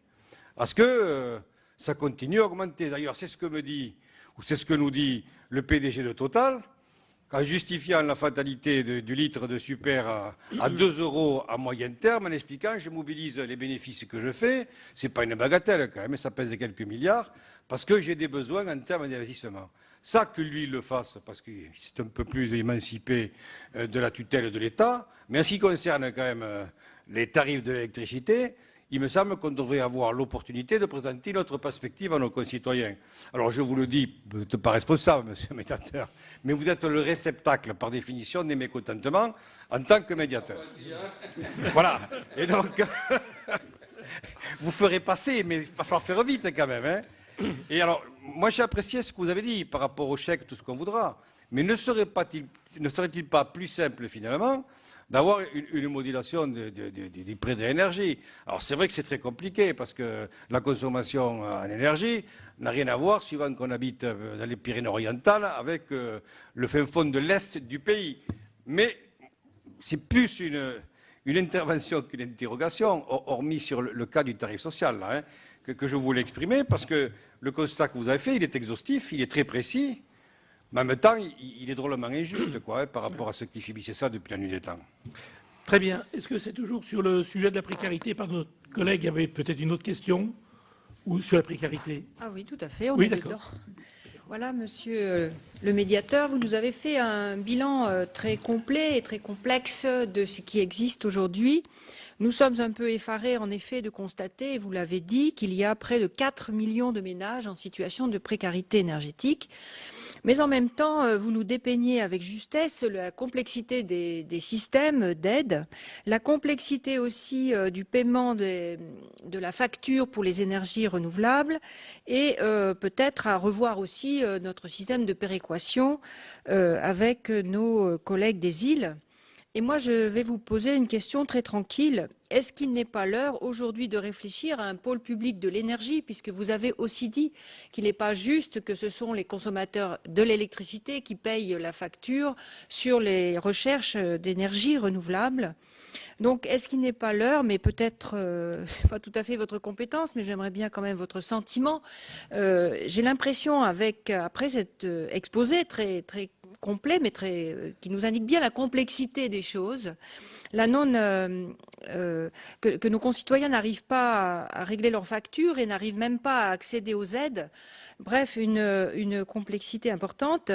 à ce que ça continue à augmenter. D'ailleurs, c'est ce que me dit, ou c'est ce que nous dit le PDG de Total, en justifiant la fatalité du litre de super à 2 € à moyen terme, en expliquant je mobilise les bénéfices que je fais, ce n'est pas une bagatelle quand même, ça pèse quelques milliards, parce que j'ai des besoins en termes d'investissement. Ça, que lui le fasse, parce que c'est un peu plus émancipé de la tutelle de l'État, mais en ce qui concerne quand même les tarifs de l'électricité, il me semble qu'on devrait avoir l'opportunité de présenter notre perspective à nos concitoyens. Alors je vous le dis, vous n'êtes pas responsable, monsieur le médiateur, mais vous êtes le réceptacle, par définition, des mécontentements en tant que médiateur. Voilà. Et donc, vous ferez passer, mais il va falloir faire vite quand même. Hein. Et alors, moi j'ai apprécié ce que vous avez dit par rapport au chèque, tout ce qu'on voudra. Mais ne serait-il pas plus simple, finalement, d'avoir une modulation des prix de l'énergie? Alors c'est vrai que c'est très compliqué, parce que la consommation en énergie n'a rien à voir, suivant qu'on habite dans les Pyrénées-Orientales, avec le fin fond de l'Est du pays. Mais c'est plus une intervention qu'une interrogation, hormis sur le cas du tarif social, là, hein, que je voulais exprimer, parce que le constat que vous avez fait, il est exhaustif, il est très précis. Mais en même temps, il est drôlement injuste par rapport à ceux qui subissaient ça depuis la nuit des temps. Très bien. Est-ce que c'est toujours sur le sujet de la précarité? Pardon, notre collègue avait peut-être une autre question, ou sur la précarité? Ah oui, tout à fait, on oui, est dedans. Voilà, monsieur le médiateur, vous nous avez fait un bilan très complet et très complexe de ce qui existe aujourd'hui. Nous sommes un peu effarés, en effet, de constater, et vous l'avez dit, qu'il y a près de 4 millions de ménages en situation de précarité énergétique. Mais en même temps, vous nous dépeignez avec justesse la complexité des systèmes d'aide, la complexité aussi du paiement de la facture pour les énergies renouvelables et peut-être à revoir aussi notre système de péréquation avec nos collègues des îles. Et moi, je vais vous poser une question très tranquille. Est-ce qu'il n'est pas l'heure aujourd'hui de réfléchir à un pôle public de l'énergie, puisque vous avez aussi dit qu'il n'est pas juste que ce sont les consommateurs de l'électricité qui payent la facture sur les recherches d'énergie renouvelable? Donc, est-ce qu'il n'est pas l'heure, mais peut-être, c'est pas tout à fait votre compétence, mais j'aimerais bien quand même votre sentiment. J'ai l'impression, après cet exposé très, très complet, mais qui nous indique bien la complexité des choses, que nos concitoyens n'arrivent pas à régler leurs factures et n'arrivent même pas à accéder aux aides. Bref, une complexité importante.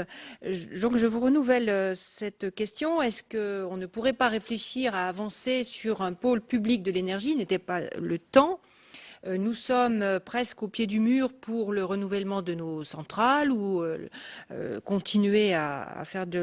Donc je vous renouvelle cette question. Est-ce qu'on ne pourrait pas réfléchir à avancer sur un pôle public de l'énergie? N'était pas le temps? Nous sommes presque au pied du mur pour le renouvellement de nos centrales ou continuer à faire de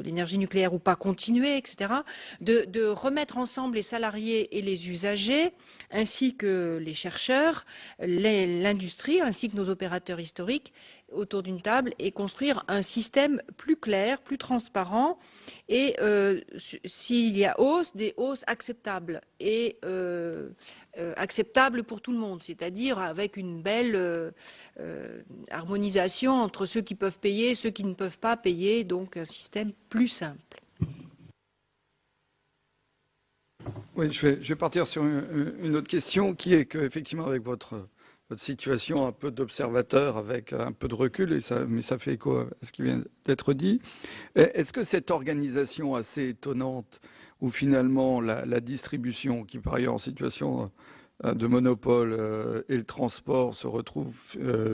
l'énergie nucléaire ou pas continuer, etc. De remettre ensemble les salariés et les usagers, ainsi que les chercheurs, l'industrie, ainsi que nos opérateurs historiques, autour d'une table et construire un système plus clair, plus transparent et s'il y a hausse, des hausses acceptables et acceptable pour tout le monde, c'est-à-dire avec une belle harmonisation entre ceux qui peuvent payer et ceux qui ne peuvent pas payer, donc un système plus simple. Oui, je vais partir sur une autre question qui est qu'effectivement, avec votre situation un peu d'observateur, avec un peu de recul, mais ça fait écho à ce qui vient d'être dit, est-ce que cette organisation assez étonnante, où finalement la distribution, qui par ailleurs en situation de monopole, et le transport se retrouvent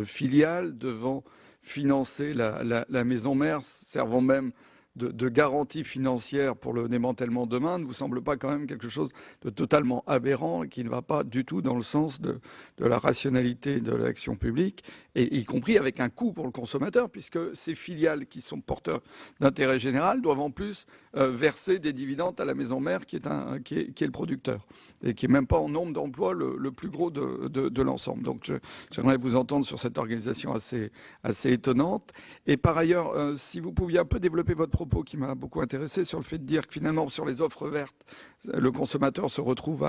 filiales devant financer la maison mère, servant même de garantie financière pour le démantèlement demain, ne vous semble pas quand même quelque chose de totalement aberrant et qui ne va pas du tout dans le sens de la rationalité de l'action publique, et y compris avec un coût pour le consommateur, puisque ces filiales qui sont porteurs d'intérêt général doivent en plus verser des dividendes à la maison mère qui est le producteur, et qui n'est même pas en nombre d'emplois le plus gros de l'ensemble. Donc j'aimerais vous entendre sur cette organisation assez étonnante. Et par ailleurs, si vous pouviez un peu développer votre propos qui m'a beaucoup intéressé sur le fait de dire que finalement sur les offres vertes, le consommateur se retrouve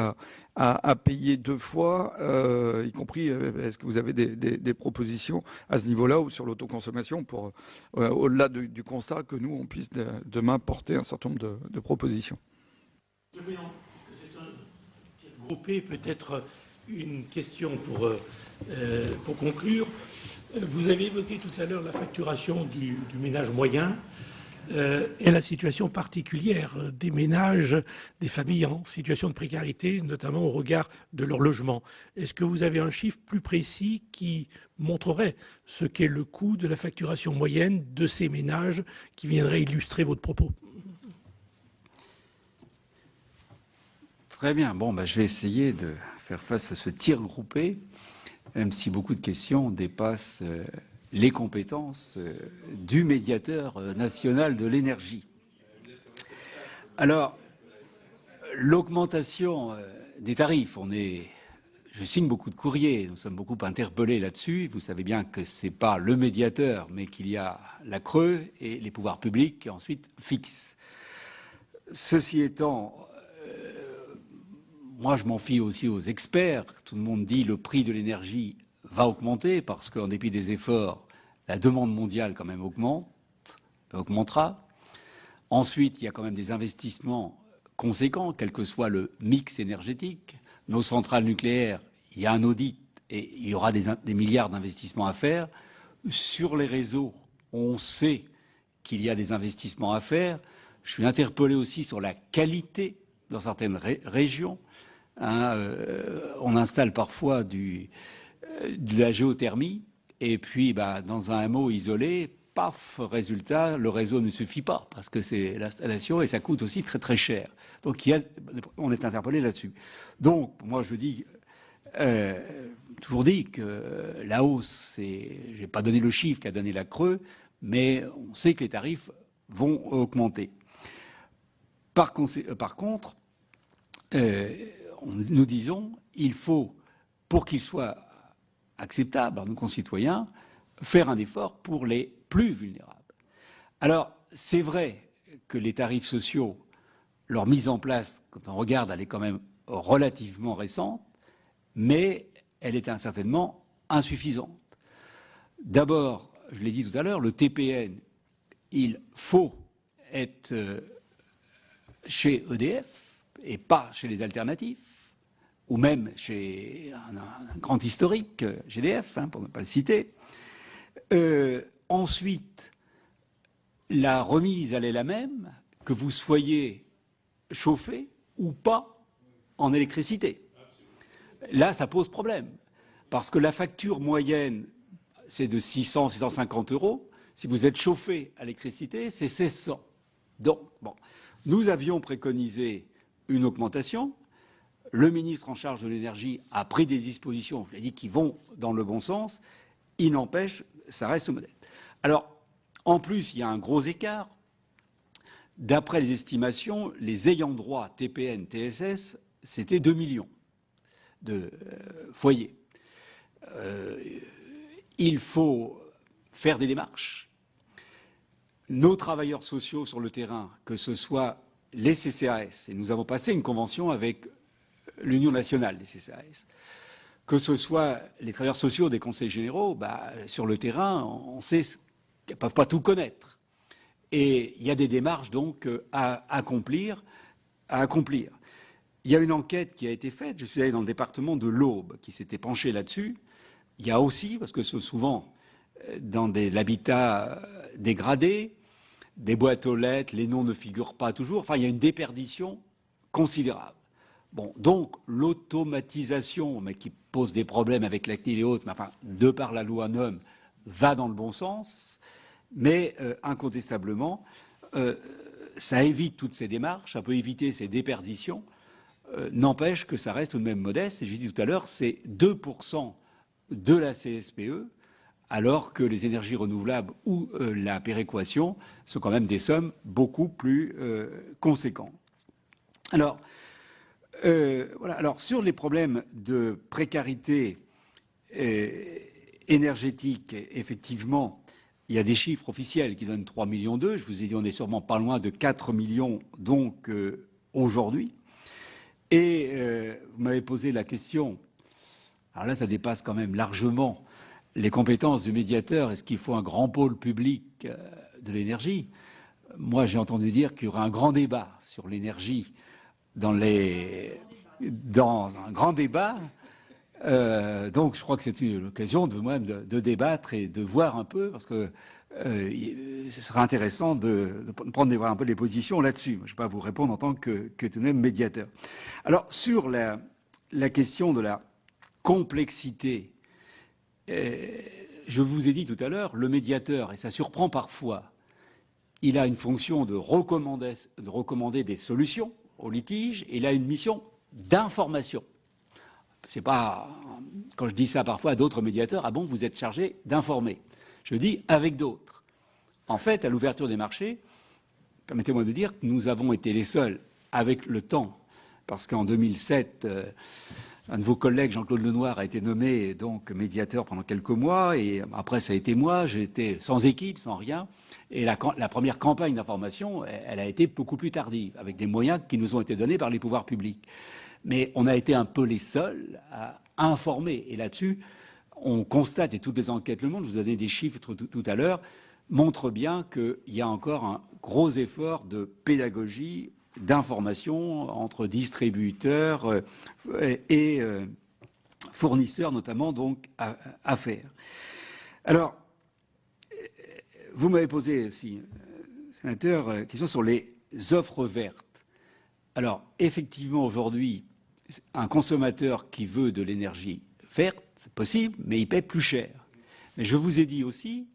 à payer 2 fois, y compris, est-ce que vous avez des propositions à ce niveau-là ou sur l'autoconsommation pour, au-delà du constat que nous, on puisse demain porter un certain nombre de propositions. Oui, non, parce que c'est un groupé, peut-être une question pour conclure. Vous avez évoqué tout à l'heure la facturation du ménage moyen et la situation particulière des ménages, des familles en situation de précarité, notamment au regard de leur logement. Est-ce que vous avez un chiffre plus précis qui montrerait ce qu'est le coût de la facturation moyenne de ces ménages qui viendrait illustrer votre propos ? Très bien. Bon, je vais essayer de faire face à ce tir groupé, même si beaucoup de questions dépassent les compétences du médiateur national de l'énergie. Alors, l'augmentation des tarifs, je signe beaucoup de courriers, nous sommes beaucoup interpellés là-dessus. Vous savez bien que ce n'est pas le médiateur, mais qu'il y a la CRE et les pouvoirs publics qui ensuite fixent. Ceci étant, moi je m'en fie aussi aux experts. Tout le monde dit le prix de l'énergie va augmenter parce qu'en dépit des efforts, la demande mondiale quand même augmentera. Ensuite, il y a quand même des investissements conséquents, quel que soit le mix énergétique. Nos centrales nucléaires, il y a un audit et il y aura des milliards d'investissements à faire. Sur les réseaux, on sait qu'il y a des investissements à faire. Je suis interpellé aussi sur la qualité dans certaines régions. On installe parfois de la géothermie et puis dans un hameau isolé, paf, résultat, le réseau ne suffit pas parce que c'est l'installation et ça coûte aussi très très cher. Donc on est interpellé là-dessus. Donc moi je dis, toujours dit que la hausse, j'ai pas donné le chiffre qu'a donné la CRE, mais on sait que les tarifs vont augmenter. Par contre, nous disons, il faut, pour qu'il soit acceptable par nos concitoyens, faire un effort pour les plus vulnérables. Alors, c'est vrai que les tarifs sociaux, leur mise en place, quand on regarde, elle est quand même relativement récente, mais elle est certainement insuffisante. D'abord, je l'ai dit tout à l'heure, le TPN, il faut être chez EDF et pas chez les alternatifs, ou même chez un grand historique, GDF, pour ne pas le citer. Ensuite, la remise, elle est la même, que vous soyez chauffé ou pas en électricité. Là, ça pose problème, parce que la facture moyenne, c'est de 600, 650 €. Si vous êtes chauffé à l'électricité, c'est 1600. Donc, bon, nous avions préconisé une augmentation. Le ministre en charge de l'énergie a pris des dispositions, je l'ai dit, qui vont dans le bon sens. Il n'empêche, ça reste modeste. Alors, en plus, il y a un gros écart. D'après les estimations, les ayants droit TPN, TSS, c'était 2 millions de foyers. Il faut faire des démarches. Nos travailleurs sociaux sur le terrain, que ce soit les CCAS, et nous avons passé une convention avec l'Union nationale des CCAS. Que ce soit les travailleurs sociaux des conseils généraux, sur le terrain, on sait qu'ils ne peuvent pas tout connaître. Et il y a des démarches donc à accomplir. Il y a une enquête qui a été faite, je suis allé dans le département de l'Aube, qui s'était penché là-dessus. Il y a aussi, parce que c'est souvent dans l'habitat dégradé, des boîtes aux lettres, les noms ne figurent pas toujours, enfin il y a une déperdition considérable. Bon, donc l'automatisation, mais qui pose des problèmes avec la CNIL et autres, mais enfin, de par la loi NOM, va dans le bon sens, mais incontestablement, ça évite toutes ces démarches, ça peut éviter ces déperditions, n'empêche que ça reste tout de même modeste, et j'ai dit tout à l'heure, c'est 2% de la CSPE, alors que les énergies renouvelables ou la péréquation sont quand même des sommes beaucoup plus conséquentes. Alors, voilà. Alors, sur les problèmes de précarité énergétique, effectivement, il y a des chiffres officiels qui donnent 3,2 millions. Je vous ai dit, on est sûrement pas loin de 4 millions, donc, aujourd'hui. Et vous m'avez posé la question, alors là, ça dépasse quand même largement les compétences du médiateur. Est-ce qu'il faut un grand pôle public de l'énergie? Moi, j'ai entendu dire qu'il y aurait un grand débat sur l'énergie dans un grand débat. Donc, je crois que c'est l'occasion de débattre et de voir un peu, parce que ce sera intéressant de prendre un peu les positions là-dessus. Je ne vais pas vous répondre en tant que tout de même médiateur. Alors, sur la question de la complexité, je vous ai dit tout à l'heure, le médiateur, et ça surprend parfois, il a une fonction de recommander des solutions au litige, et il a une mission d'information. C'est pas, quand je dis ça parfois à d'autres médiateurs, ah bon, vous êtes chargé d'informer. Je dis avec d'autres. En fait, à l'ouverture des marchés, permettez-moi de dire que nous avons été les seuls, avec le temps, parce qu'en 2007, un de vos collègues, Jean-Claude Lenoir, a été nommé donc médiateur pendant quelques mois, et après ça a été moi, j'ai été sans équipe, sans rien, et la première campagne d'information, elle a été beaucoup plus tardive, avec des moyens qui nous ont été donnés par les pouvoirs publics. Mais on a été un peu les seuls à informer, et là-dessus, on constate, et toutes les enquêtes le montrent, je vous donnais des chiffres tout à l'heure, montrent bien qu'il y a encore un gros effort de pédagogie, d'information entre distributeurs et fournisseurs notamment donc à faire. Alors, vous m'avez posé aussi, sénateur, question sur les offres vertes. Alors, effectivement, aujourd'hui, un consommateur qui veut de l'énergie verte, c'est possible, mais il paie plus cher. Mais je vous ai dit aussi,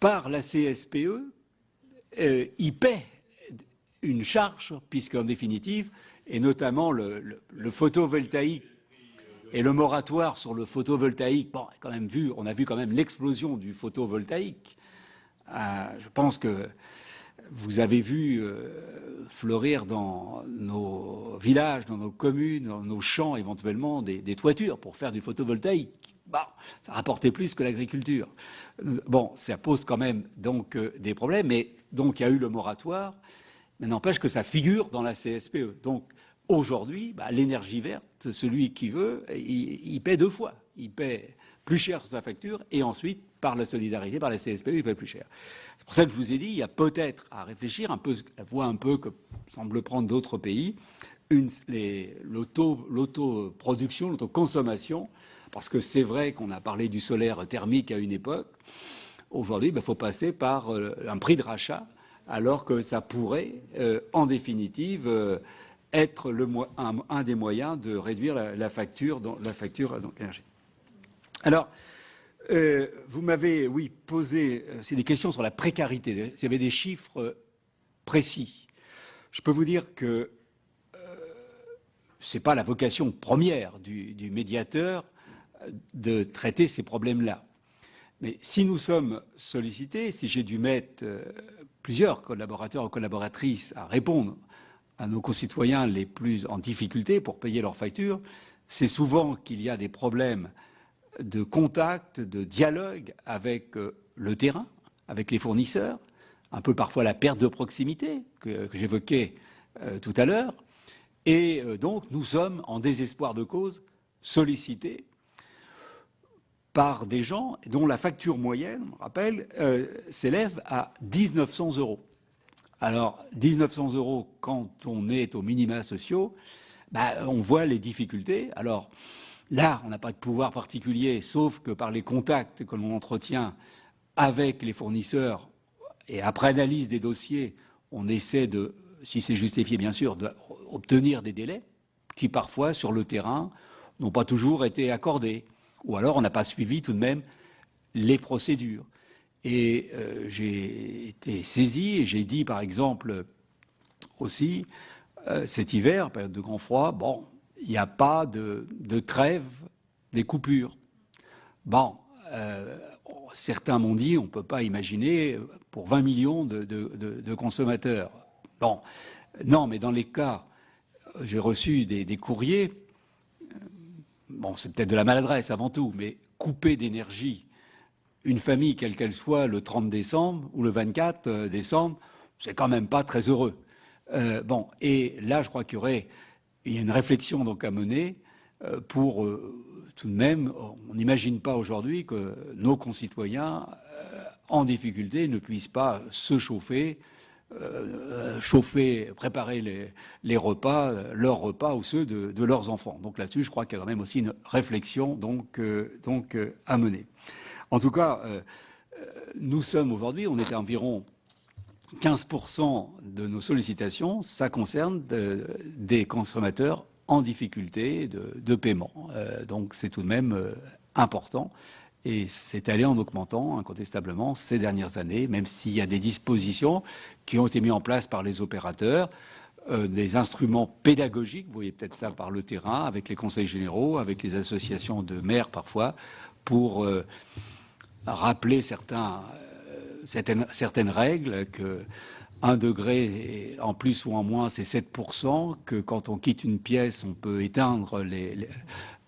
par la CSPE, il paie une charge, puisqu'en définitive, et notamment le photovoltaïque et le moratoire sur le photovoltaïque, bon, on a vu quand même l'explosion du photovoltaïque. Je pense que vous avez vu fleurir dans nos villages, dans nos communes, dans nos champs éventuellement des toitures pour faire du photovoltaïque. Bon, ça rapportait plus que l'agriculture. Bon, ça pose quand même donc des problèmes, mais donc il y a eu le moratoire. Mais n'empêche que ça figure dans la CSPE. Donc aujourd'hui, l'énergie verte, celui qui veut, il paie deux fois. Il paie plus cher sur sa facture et ensuite, par la solidarité, par la CSPE, il paie plus cher. C'est pour ça que je vous ai dit, il y a peut-être à réfléchir un peu, la voie un peu que semblent prendre d'autres pays, l'autoproduction, l'autoconsommation, parce que c'est vrai qu'on a parlé du solaire thermique à une époque. Aujourd'hui, il faut passer par un prix de rachat, alors que ça pourrait, en définitive, être un des moyens de réduire la facture d'énergie. Alors, vous m'avez, posé des questions sur la précarité. S'il y avait des chiffres précis. Je peux vous dire que ce n'est pas la vocation première du médiateur de traiter ces problèmes-là. Mais si nous sommes sollicités, si j'ai dû mettre plusieurs collaborateurs ou collaboratrices à répondre à nos concitoyens les plus en difficulté pour payer leurs factures, c'est souvent qu'il y a des problèmes de contact, de dialogue avec le terrain, avec les fournisseurs, un peu parfois la perte de proximité que j'évoquais tout à l'heure, Et donc, nous sommes en désespoir de cause sollicités par des gens dont la facture moyenne, on rappelle, s'élève à 1 900 €. Alors, 1 900 € quand on est aux minima sociaux, on voit les difficultés. Alors, là, on n'a pas de pouvoir particulier, sauf que par les contacts que l'on entretient avec les fournisseurs, et après analyse des dossiers, on essaie de, si c'est justifié bien sûr, d'obtenir des délais qui parfois, sur le terrain, n'ont pas toujours été accordés. Ou alors on n'a pas suivi tout de même les procédures. Et j'ai été saisi et j'ai dit, par exemple, aussi, cet hiver, période de grand froid, bon, il n'y a pas de trêve des coupures. Bon, certains m'ont dit, on ne peut pas imaginer pour 20 millions de consommateurs. Bon, non, mais dans les cas, j'ai reçu des courriers, bon, c'est peut-être de la maladresse avant tout, mais couper d'énergie une famille, quelle qu'elle soit, le 30 décembre ou le 24 décembre, c'est quand même pas très heureux. Bon, et là, je crois qu'il y a une réflexion donc à mener pour tout de même, on n'imagine pas aujourd'hui que nos concitoyens en difficulté ne puissent pas se chauffer, préparer les repas, leurs repas ou ceux de leurs enfants. Donc là-dessus, je crois qu'il y a quand même aussi une réflexion donc à mener. En tout cas, nous sommes aujourd'hui, on est à environ 15% de nos sollicitations, ça concerne des consommateurs en difficulté de paiement. Donc c'est tout de même important. Et c'est allé en augmentant incontestablement ces dernières années, même s'il y a des dispositions qui ont été mises en place par les opérateurs, des instruments pédagogiques, vous voyez peut-être ça par le terrain, avec les conseils généraux, avec les associations de maires parfois, pour rappeler certaines règles, que 1 degré en plus ou en moins, c'est 7%, que quand on quitte une pièce, on peut éteindre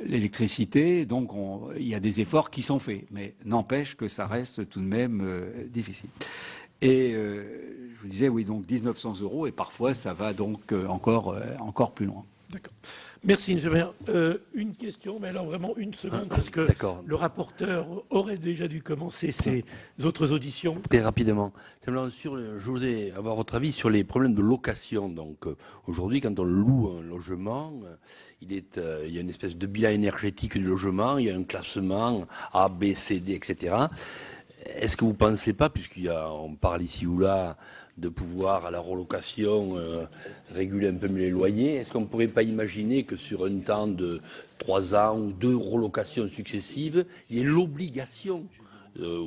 l'électricité. Donc il y a des efforts qui sont faits, mais n'empêche que ça reste tout de même difficile. Et je vous disais, oui, donc 1 900 €, et parfois ça va donc encore plus loin. D'accord. Merci, M. le maire. Une question, mais alors vraiment une seconde, parce que le rapporteur aurait déjà dû commencer ses autres auditions. Très rapidement. Simplement, je voudrais avoir votre avis sur les problèmes de location. Donc, aujourd'hui, quand on loue un logement, il y a une espèce de bilan énergétique du logement, il y a un classement A, B, C, D, etc. Est-ce que vous ne pensez pas, puisqu'on parle ici ou là de pouvoir, à la relocation, réguler un peu mieux les loyers, est-ce qu'on ne pourrait pas imaginer que sur un temps de 3 ans ou 2 relocations successives, il y ait l'obligation,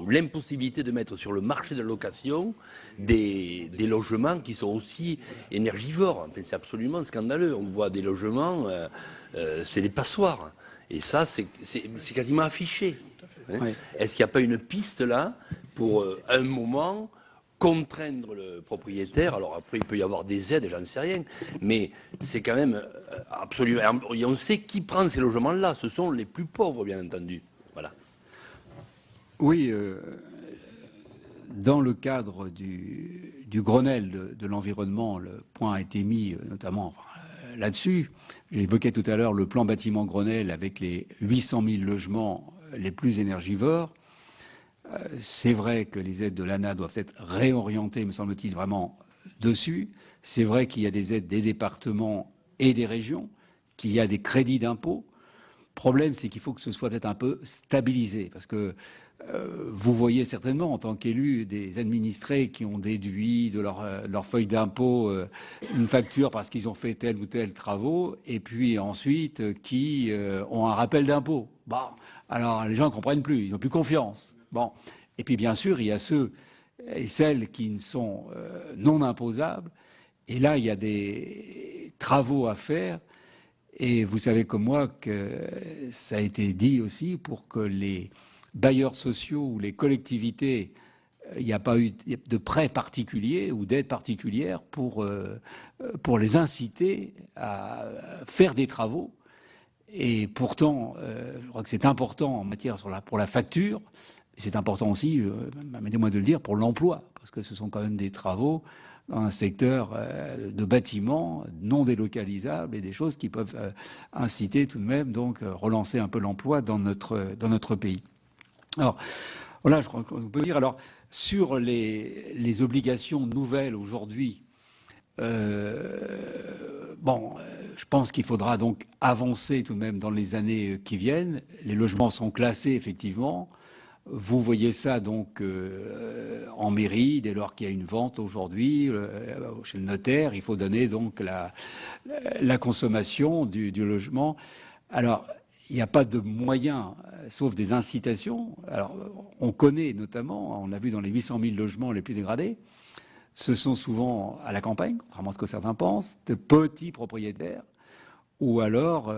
l'impossibilité de mettre sur le marché de la location des logements qui sont aussi énergivores? Enfin, c'est absolument scandaleux. On voit des logements, c'est des passoires. Et ça, c'est quasiment affiché. Hein. Oui. Est-ce qu'il n'y a pas une piste là pour, un moment, contraindre le propriétaire? Alors après, il peut y avoir des aides, j'en sais rien, mais c'est quand même absolument... Et on sait qui prend ces logements-là. Ce sont les plus pauvres, bien entendu. Voilà. Oui, dans le cadre du Grenelle de l'environnement, le point a été mis notamment là-dessus. J'ai évoqué tout à l'heure le plan bâtiment Grenelle avec les 800 000 logements les plus énergivores. C'est vrai que les aides de l'ANA doivent être réorientées, me semble-t-il, vraiment dessus. C'est vrai qu'il y a des aides des départements et des régions, qu'il y a des crédits d'impôt. Le problème, c'est qu'il faut que ce soit peut-être un peu stabilisé, parce que vous voyez certainement, en tant qu'élu, des administrés qui ont déduit de leur feuille d'impôt une facture parce qu'ils ont fait tel ou tel travaux, et puis ensuite qui ont un rappel d'impôt. Bon, alors les gens ne comprennent plus, ils n'ont plus confiance. Bon, et puis bien sûr, il y a ceux et celles qui ne sont non imposables, et là, il y a des travaux à faire, et vous savez comme moi que ça a été dit aussi pour que les bailleurs sociaux ou les collectivités, il n'y a pas eu de prêts particuliers ou d'aides particulières pour les inciter à faire des travaux. Et pourtant, je crois que c'est important en matière pour la facture, et c'est important aussi, permettez-moi de le dire, pour l'emploi, parce que ce sont quand même des travaux dans un secteur de bâtiments non délocalisables et des choses qui peuvent inciter tout de même, donc relancer un peu l'emploi dans notre pays. Alors, voilà, je crois qu'on peut dire. Alors, sur les obligations nouvelles aujourd'hui, je pense qu'il faudra donc avancer tout de même dans les années qui viennent. Les logements sont classés, effectivement. Vous voyez ça donc en mairie, dès lors qu'il y a une vente aujourd'hui chez le notaire, il faut donner donc la consommation du logement. Alors, il n'y a pas de moyens, sauf des incitations. Alors, on connaît notamment, on l'a vu dans les 800 000 logements les plus dégradés, ce sont souvent à la campagne, contrairement à ce que certains pensent, de petits propriétaires, ou alors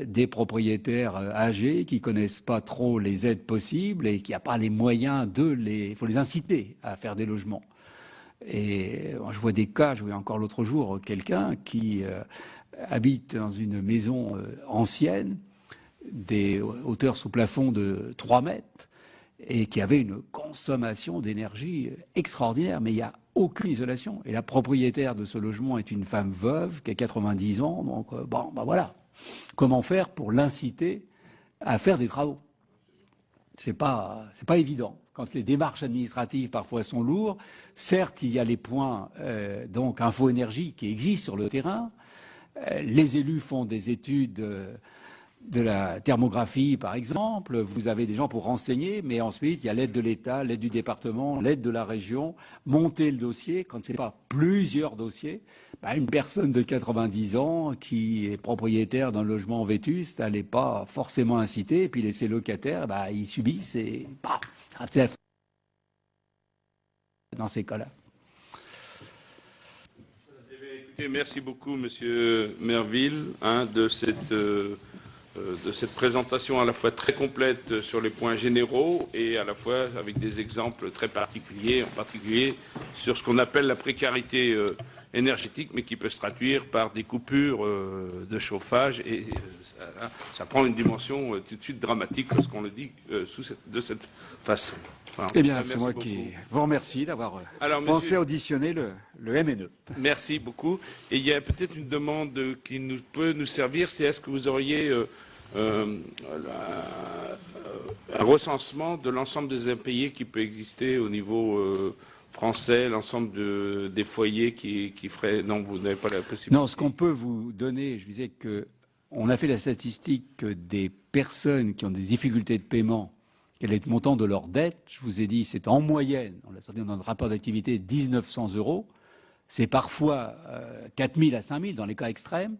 des propriétaires âgés qui connaissent pas trop les aides possibles et qui n'ont pas les moyens il faut les inciter à faire des logements. Et je vois des cas, je voyais encore l'autre jour quelqu'un qui habite dans une maison ancienne, des hauteurs sous plafond de 3 mètres, et qui avait une consommation d'énergie extraordinaire, mais il n'y a aucune isolation. Et la propriétaire de ce logement est une femme veuve qui a 90 ans, donc voilà. Comment faire pour l'inciter à faire des travaux? C'est pas évident. Quand les démarches administratives parfois sont lourdes, certes il y a les points donc info-énergie qui existent sur le terrain. Les élus font des études de la thermographie, par exemple. Vous avez des gens pour renseigner, mais ensuite, il y a l'aide de l'État, l'aide du département, l'aide de la région. Monter le dossier, quand ce n'est pas plusieurs dossiers, une personne de 90 ans qui est propriétaire d'un logement vétuste, elle n'est pas forcément incitée. Et puis, ses locataires, ils subissent et dans ces cas-là. Écoutez, merci beaucoup, Monsieur Merville, de cette présentation à la fois très complète sur les points généraux et à la fois avec des exemples très particuliers, en particulier sur ce qu'on appelle la précarité énergétique, mais qui peut se traduire par des coupures de chauffage. Et ça prend une dimension tout de suite dramatique lorsqu'on le dit de cette façon. Voilà. Eh bien, c'est moi qui vous remercie d'avoir pensé auditionner le MNE. Merci beaucoup. Et il y a peut-être une demande qui peut nous servir, c'est est-ce que vous auriez un recensement de l'ensemble des impayés qui peut exister au niveau français, l'ensemble des foyers qui feraient... Non, vous n'avez pas la possibilité. Non, ce qu'on peut vous donner, je disais qu'on a fait la statistique des personnes qui ont des difficultés de paiement, quel est le montant de leur dette. Je vous ai dit, c'est en moyenne, on l'a sorti dans notre rapport d'activité, 1 900 €. C'est parfois 4 000 à 5 000 dans les cas extrêmes.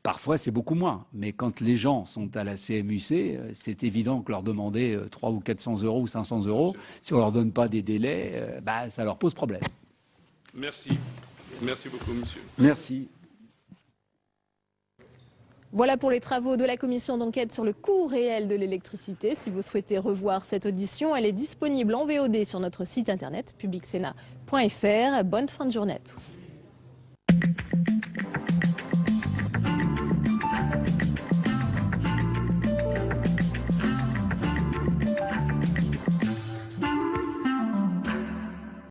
Parfois, c'est beaucoup moins. Mais quand les gens sont à la CMUC, c'est évident que leur demander 300 ou 400 € ou 500 €, si on ne leur donne pas des délais, ça leur pose problème. Merci. Merci beaucoup, monsieur. Merci. Voilà pour les travaux de la commission d'enquête sur le coût réel de l'électricité. Si vous souhaitez revoir cette audition, elle est disponible en VOD sur notre site internet publicsénat.fr. Bonne fin de journée à tous.